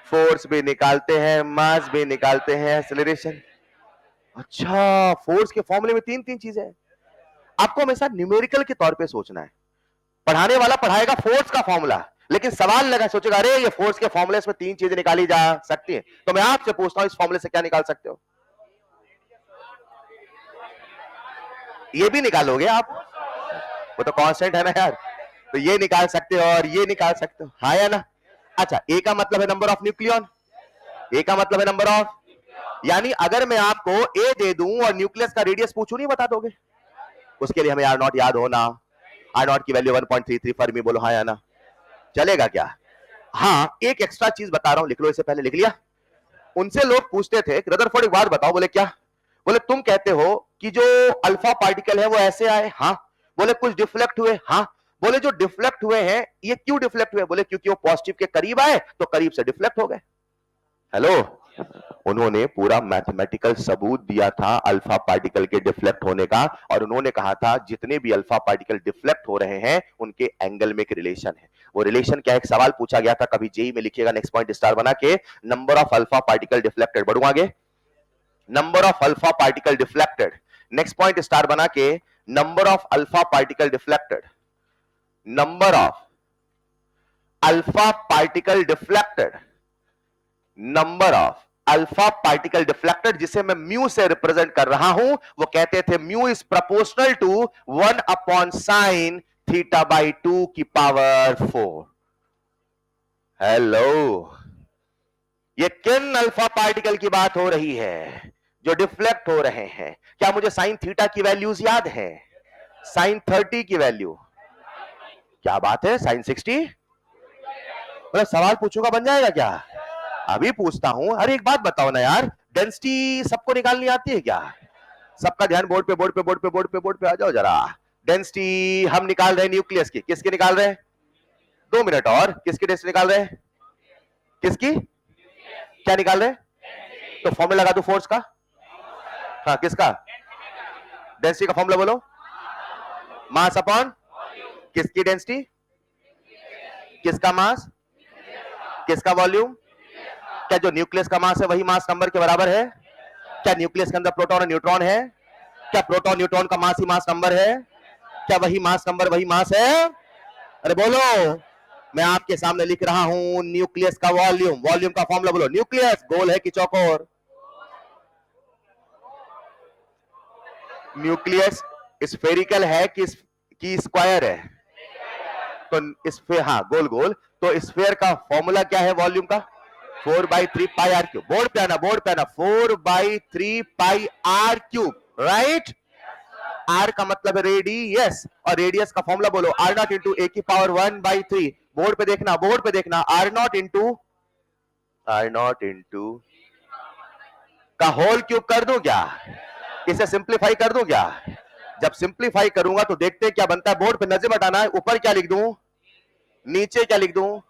A: फोर्स भी निकालते हैं, मास भी निकालते हैं, एक्सेलरेशन। अच्छा, फोर्स के फॉर्मूले में तीन तीन चीजें हैं। आपको हमेशा न्यूमेरिकल के तौर पे सोचना है। पढ़ाने वाला पढ़ाएगा फोर्स का फॉर्मूला, लेकिन सवाल लगा सोचेगा अरे ये फोर्स के फॉर्मूले में तीन चीजें निकाली जा सकती हैं, तो मैं आपसे पूछता हूं इस फॉर्मूले से क्या निकाल सकते हो? ये भी निकालोगे आप? वो तो कांस्टेंट है ना यार, तो ये निकाल सकते हो और ये निकाल सकते हो, हाँ या ना? अच्छा, ए का मतलब है नंबर ऑफ न्यूक्लियॉन, ए का मतलब है नंबर ऑफ, यानी अगर मैं आपको ए दे दूं और न्यूक्लियस का रेडियस पूछूं, नहीं बता दोगे? उसके लिए हमें R0 याद होना, R0 की वैल्यू 1.33 फर्मी, बोलो हाँ या ना? चलेगा क्या? हाँ, एक एक्स्ट्रा चीज बता रहा हूं, लिख लो इसे, पहले लिख लिया? उनसे लोग पूछते थे रदरफोर्ड एक बात बताओ, बोले क्या? बोले तुम कहते हो कि जो अल्फा पार्टिकल है वो ऐसे आए, हाँ। बोले कुछ डिफ्लेक्ट हुए, हाँ। बोले जो डिफ्लेक्ट हुए हैं ये क्यों डिफ्लेक्ट हुए? बोले क्योंकि वो पॉजिटिव के करीब आए तो करीब से डिफ्लेक्ट हो गए। हेलो, उन्होंने पूरा मैथमेटिकल सबूत दिया था अल्फा पार्टिकल के डिफ्लेक्ट होने का, और उन्होंने कहा था जितने भी अल्फा पार्टिकल डिफ्लेक्ट हो रहे हैं उनके एंगल में एक रिलेशन है। वो रिलेशन क्या है? एक सवाल पूछा गया था, कभी जेई में लिखिएगा, नेक्स्ट पॉइंट स्टार बना के, number of alpha particle deflected. बढ़ू आगे, number of alpha particle deflected, next point star बना के, number of alpha particle deflected, number of alpha particle deflected, number of alpha particle deflected, जिसे मैं mu से represent कर रहा हूं, वो कहते थे mu is proportional to 1/sin θ/2 की पावर 4। हेलो, ये किन अल्फा पार्टिकल की बात हो रही है जो डिफ्लेक्ट हो रहे हैं? क्या मुझे साइन थीटा की वैल्यूज याद है? साइन 30 की वैल्यू, क्या बात है, साइन 60? मतलब सवाल पूछूंगा बन जाएगा क्या? अभी पूछता हूं। अरे एक बात बताओ ना यार, डेंसिटी सबको निकालनी आती है क्या? सबका ध्यान बोर्ड पे, बोर्ड पे, बोर्ड पे, बोर्ड पे, बोर्ड पे आ जाओ जरा। डेंसिटी हम निकाल रहे हैं न्यूक्लियस की, किसकी निकाल रहे हैं? 2 मिनट और, किसकी डेंसिटी निकाल रहे हैं? किसकी? क्या निकाल रहे हैं? तो फॉर्मूला लगा दो फोर्स का। हाँ, किसका? डेंसिटी का फॉर्मूला बोलो। मास अपॉन किसकी डेंसिटी? किसका मास? किसका वॉल्यूम? क्या जो न्यूक्लियस का मास है वही मास नंबर के बराबर है? क्या न्यूक्लियस के अंदर प्रोटॉन और न्यूट्रॉन है? क्या प्रोटॉन न्यूट्रॉन का मास ही मास नंबर है? क्या वही मास नंबर वही मास है? अरे बोलो। मैं आपके सामने लिख रहा हूं न्यूक्लियस का वॉल्यूम। वॉल्यूम का फॉर्मूला बोलो। न्यूक्लियस गोल है कि चौकोर? न्यूक्लियस स्फेरिकल है कि स्क्वायर है? तो स्फेयर, हाँ गोल गोल। तो स्फेयर का फॉर्मूला क्या है वॉल्यूम का? 4/3 पाई आर क्यूब। बोर्ड पे आना, बोर्ड पे आना। 4/3 pi r cube, right? Are का मतलब है रेडियस, और रेडियस का फॉर्मूला बोलो। आर नॉट इंटू ए की पावर 1/3। बोर्ड पे देखना, बोर्ड पे देखना। आर नॉट इंटू का होल क्यूब कर दूं क्या? इसे सिंप्लीफाई कर दूं क्या? जब सिंप्लीफाई करूंगा तो देखते क्या बनता है। बोर्ड पे नजर बताना है। ऊपर क्या लिख दूं, नीचे क्या लिख दूं?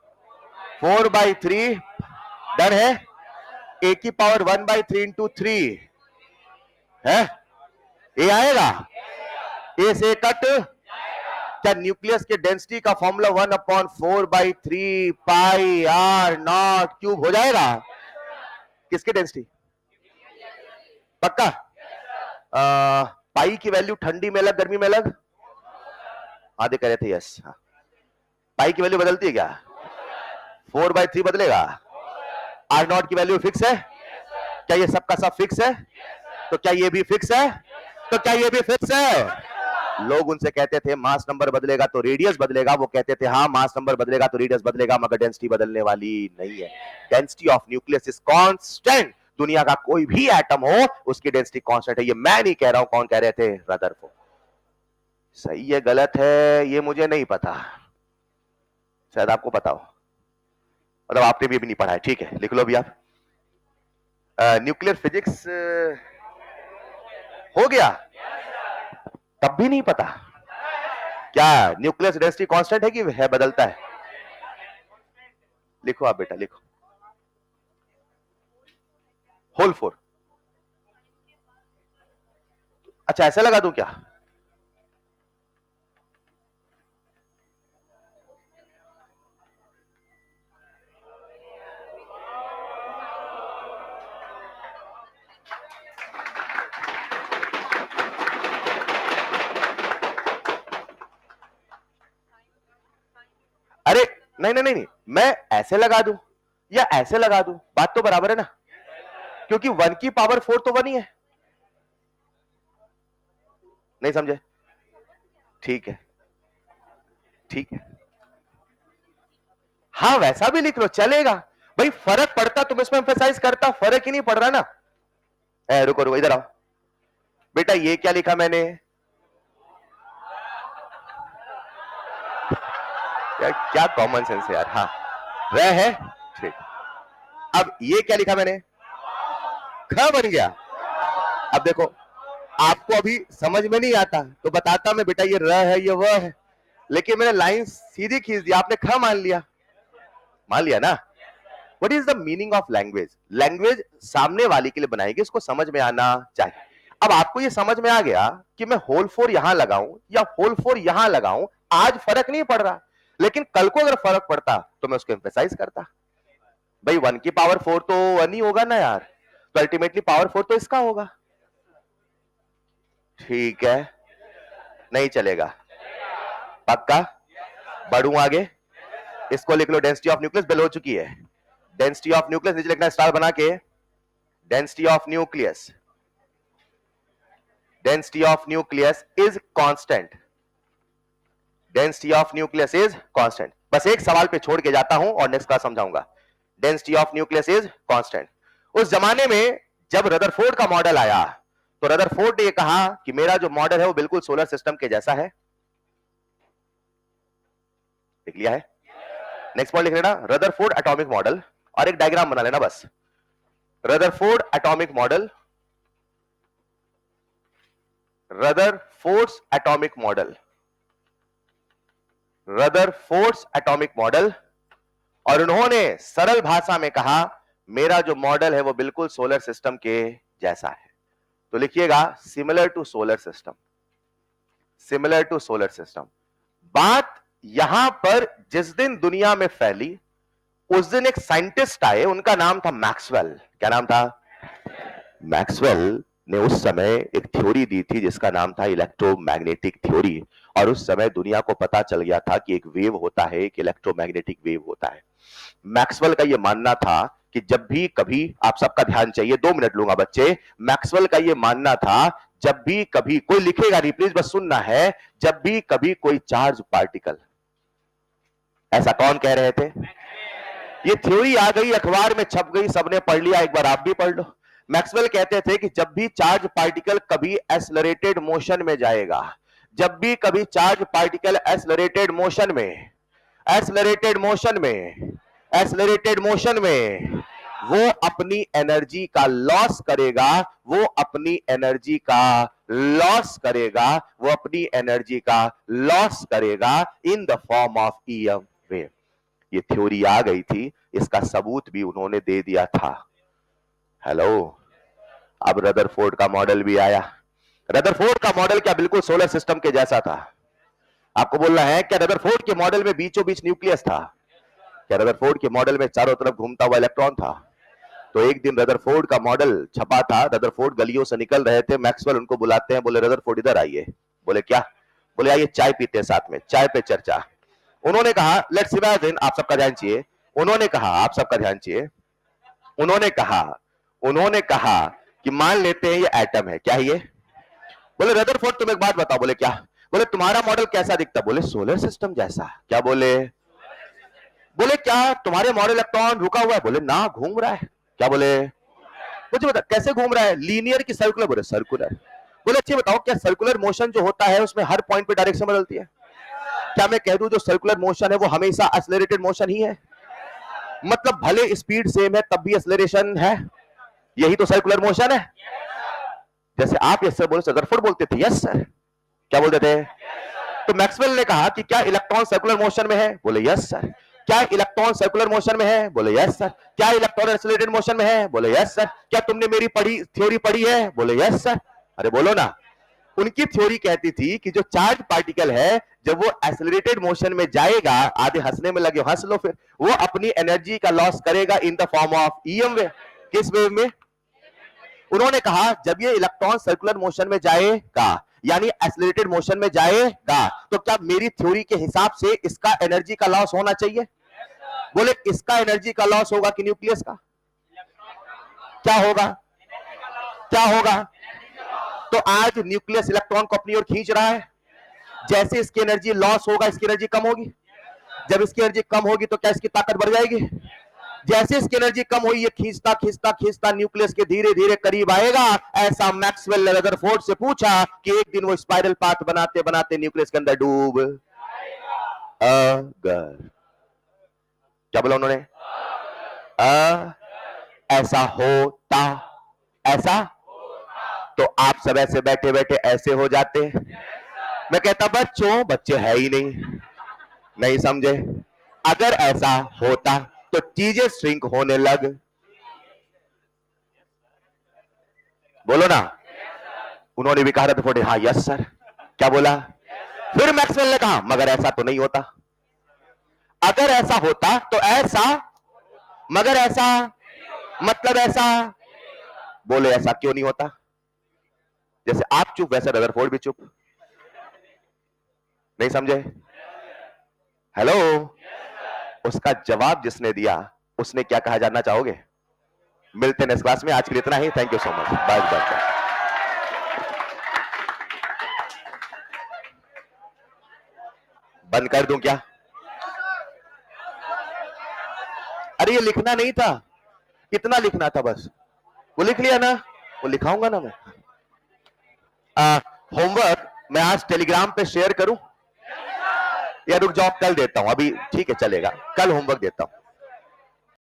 A: 4/3 डन है। ए की पावर 1/3 इंटू 3 है। ए आएगा? ए से कट। क्या न्यूक्लियस के डेंसिटी का formula 1/4/3 pi R nought cube हो जाएगा? किसकी डेंसिटी? पक्का? पाई की वैल्यू ठंडी में अलग, गर्मी में अलग? आधे कह रहे थे यस। हाँ। पाई की वैल्यू बदलती है क्या? 4/3 बदलेगा? आर नॉट की वैल्यू फिक्स है? क्या ये सबका सब फिक्स है? तो क्या ये भी फिक्स है? तो क्या ये भी फिक्स है? लोग उनसे कहते थे मास नंबर बदलेगा तो रेडियस बदलेगा। वो कहते थे हाँ मास नंबर बदलेगा तो रेडियस बदलेगा, मगर डेंसिटी बदलने वाली नहीं है। Density of nucleus is constant. दुनिया का कोई भी एटम हो उसकी डेंसिटी कांस्टेंट है। ये मैं नहीं कह रहा हूं, कौन कह रहे थे? रदरफोर्ड। सही है गलत है ये मुझे नहीं पता, शायद आपको पता हो, मतलब आपने भी अभी नहीं पढ़ा है। ठीक है, लिख लो अभी आप। न्यूक्लियर फिजिक्स हो गया, तब भी नहीं पता? क्या न्यूक्लियस डेंसिटी कांस्टेंट है कि है बदलता है? लिखो आप बेटा, लिखो। होल 4। अच्छा ऐसा लगा दूं क्या? अरे नहीं नहीं नहीं नहीं, मैं ऐसे लगा दूं या ऐसे लगा दूं, बात तो बराबर है ना, क्योंकि 1 की पावर 4 तो 1 ही है। नहीं समझे? ठीक है, ठीक है। हाँ वैसा भी लिख लो चलेगा भाई, फर्क पड़ता तुम इसमें एम्फेसाइज करता, फर्क ही नहीं पड़ रहा ना। रुको रुको, इधर आओ बेटा। ये क्या लिखा मैंने? क्या कॉमन सेंस है यार। हाँ वह है, ठीक। अब ये क्या लिखा मैंने? ख बन गया। अब देखो, आपको अभी समझ में नहीं आता तो बताता मैं बेटा, ये र है ये व है, लेकिन मैंने लाइन सीधी खींच दी, आपने ख मान लिया। मान लिया ना? What is the meaning of language? Language सामने वाले के लिए बनाएगी, इसको समझ में आना चाहिए। अब आपको ये समझ में आ गया कि मैं होल 4 यहां लगाऊं या होल 4 यहां लगाऊं, आज फर्क नहीं पड़ रहा, लेकिन कल को अगर फर्क पड़ता तो मैं उसको एम्फेसाइज करता। भाई 1 की पावर 4 तो 1 ही होगा ना यार, तो अल्टीमेटली पावर 4 तो इसका होगा। ठीक है, नहीं चलेगा? पक्का? बढ़ूं आगे? इसको लिख लो, डेंसिटी ऑफ न्यूक्लियस बेल हो चुकी है। डेंसिटी ऑफ न्यूक्लियस नीचे लिखना स्टार बना के। Density of nucleus, density of nucleus is constant. Density of nucleus is constant. बस एक सवाल पे छोड़ के जाता हूं और नेक्स्ट क्लास समझाऊंगा। Density of nucleus is constant. उस जमाने में जब रदरफोर्ड का मॉडल आया तो रदरफोर्ड ने कहा कि मेरा जो मॉडल है वो बिल्कुल सोलर सिस्टम के जैसा है। लिख लिया है? नेक्स्ट पॉइंट लिख लेना, रदरफोर्ड एटॉमिक मॉडल, और एक डायग्राम बना लेना बस। Rutherford atomic model, Rutherford's atomic model, Rutherford's atomic model. और उन्होंने सरल भाषा में कहा मेरा जो मॉडल है वो बिल्कुल सोलर सिस्टम के जैसा है। तो लिखिएगा similar to solar system, similar to solar system. बात यहां पर जिस दिन दुनिया में फैली उस दिन एक साइंटिस्ट आए, उनका नाम था मैक्सवेल। क्या नाम था? मैक्सवेल ने उस समय एक थ्योरी दी थी जिसका नाम था इलेक्ट्रोमैग्नेटिक थ्योरी। और उस समय दुनिया को पता चल गया था कि एक वेव होता है, एक इलेक्ट्रोमैग्नेटिक वेव होता है। मैक्सवेल का यह मानना था कि जब भी कभी, आप सबका ध्यान चाहिए, 2 मिनट लूंगा बच्चे। मैक्सवेल का यह मानना था जब भी कभी, कोई लिखेगा नहीं प्लीज, बस सुनना है, जब भी कभी कोई चार्ज पार्टिकल, ऐसा कौन कह रहे थे? ये थ्योरी आ गई, अखबार में छप गई, सबने पढ़ लिया, एक बार आप भी पढ़ लो। मैक्सवेल कहते थे कि जब भी चार्ज पार्टिकल कभी एक्सेलरेटेड मोशन में जाएगा, जब भी कभी चार्ज पार्टिकल एक्सेलरेटेड मोशन में, एक्सेलरेटेड मोशन में, एक्सेलरेटेड मोशन में, वो अपनी एनर्जी का लॉस करेगा, वो अपनी एनर्जी का लॉस करेगा, वो अपनी एनर्जी का लॉस करेगा in the form of EM wave. ये थ्योरी आ गई थी, इसका सबूत भी उन्होंने दे दिया था। हेलो, अब रदरफोर्ड का मॉडल भी आया। रदरफोर्ड का मॉडल क्या बिल्कुल सोलर सिस्टम के जैसा था? आपको बोलना है क्या रदरफोर्ड के मॉडल में बीचों बीच न्यूक्लियस था? क्या रदरफोर्ड के मॉडल में चारों तरफ घूमता हुआ इलेक्ट्रॉन था? तो एक दिन रदरफोर्ड का मॉडल छपा था, रदरफोर्ड गलियों से निकल रहे थे, मैक्सवेल उनको बुलाते हैं, बोले रदरफोर्ड इधर आइए। बोले क्या? बोले आइए चाय पीते हैं साथ में, चाय पे चर्चा। उन्होंने कहा लेट्स इमेजिन, आप सबका ध्यान चाहिए, उन्होंने कहा, आप सबका ध्यान चाहिए, उन्होंने कहा कि मान लेते हैं ये एटम है। क्या है ये? बोले रदरफोर्ड तुम एक बात बताओ। बोले क्या? बोले तुम्हारा मॉडल कैसा दिखता? बोले सोलर सिस्टम जैसा। क्या बोले? बोले क्या तुम्हारे मॉडल इलेक्ट्रॉन रुका हुआ है? बोले ना, घूम रहा है। क्या बोले? मुझे बता कैसे घूम रहा है, लीनियर की सर्कुलर? बोले सर्कुलर। बोले अच्छे बताओ, क्या सर्कुलर मोशन जो होता है उसमें हर पॉइंट पे डायरेक्शन बदलती है? क्या मैं कह दूं जो सर्कुलर मोशन है वो हमेशा एक्सेलरेटेड मोशन ही है? मतलब भले स्पीड सेम है तब भी एक्सेलरेशन है, यही तो सर्कुलर मोशन है। जैसे आप यस सर बोले, रदरफोर्ड बोलते थे यस सर। क्या बोलते थे? तो मैक्सवेल ने कहा कि क्या इलेक्ट्रॉन सर्कुलर मोशन में है? बोले यस सर। क्या इलेक्ट्रॉन सर्कुलर मोशन में है? बोले यस सर। क्या इलेक्ट्रॉन एक्सेलरेटेड मोशन में है? बोले यस सर। क्या तुमने मेरी पढ़ी थ्योरी पढ़ी है? बोले यस सर। अरे बोलो ना। उनकी थ्योरी कहती थी कि जो चार्ज पार्टिकल है जब वो एक्सेलरेटेड मोशन में जाएगा, आधे हंसने में लगे, हंस लो फिर, वो अपनी एनर्जी का लॉस करेगा in the form of EM wave. किस वेव में? उन्होंने कहा जब ये इलेक्ट्रॉन सर्कुलर मोशन में जाएगा, यानी एक्सेलरेटेड मोशन में जाएगा, तो क्या मेरी थ्योरी के हिसाब से इसका एनर्जी का लॉस होना चाहिए? बोले इसका एनर्जी का लॉस होगा कि न्यूक्लियस का? क्या होगा? क्या होगा? तो आज न्यूक्लियस इलेक्ट्रॉन को अपनी ओर खींच रहा है, जैसे इसकी एनर्जी लॉस होगा इसकी एनर्जी कम होगी। जब इसकी एनर्जी कम होगी तो क्या इसकी ताकत बढ़ जाएगी? जैसे इसकी एनर्जी कम हुई, ये खींचता खींचता खींचता न्यूक्लियस के धीरे धीरे करीब आएगा। ऐसा मैक्सवेल ने रदरफोर्ड से पूछा कि एक दिन वो स्पाइरल पाथ बनाते बनाते न्यूक्लियस के अंदर डूब अगर, क्या बोला उन्होंने? ऐसा होता, ऐसा, तो आप सब ऐसे बैठे बैठे ऐसे हो जाते। मैं कहता बच्चों, बच्चे है ही नहीं समझे। अगर ऐसा होता तो चीजें श्रिंक होने लग, बोलो ना। उन्होंने भी कहा रदरफोर्ड, हाँ यस सर। क्या बोला? फिर मैक्सवेल ने कहा मगर ऐसा तो नहीं होता। अगर ऐसा होता तो ऐसा, मगर ऐसा, मतलब ऐसा। बोले ऐसा क्यों नहीं होता? जैसे आप चुप वैसे रदरफोर्ड भी चुप। नहीं समझे? हेलो। उसका जवाब जिसने दिया उसने क्या कहा जानना चाहोगे? मिलते हैं नेक्स्ट क्लास में। आज के लिए इतना ही। Thank you so much. Bye bye. बंद कर दूं क्या? अरे ये लिखना नहीं था, इतना लिखना था बस। वो लिख लिया ना, वो लिखाऊंगा ना मैं। होमवर्क मैं आज टेलीग्राम पे शेयर करूं या रुक जाओ, कल देता हूं? अभी ठीक है चलेगा, कल होमवर्क देता हूं।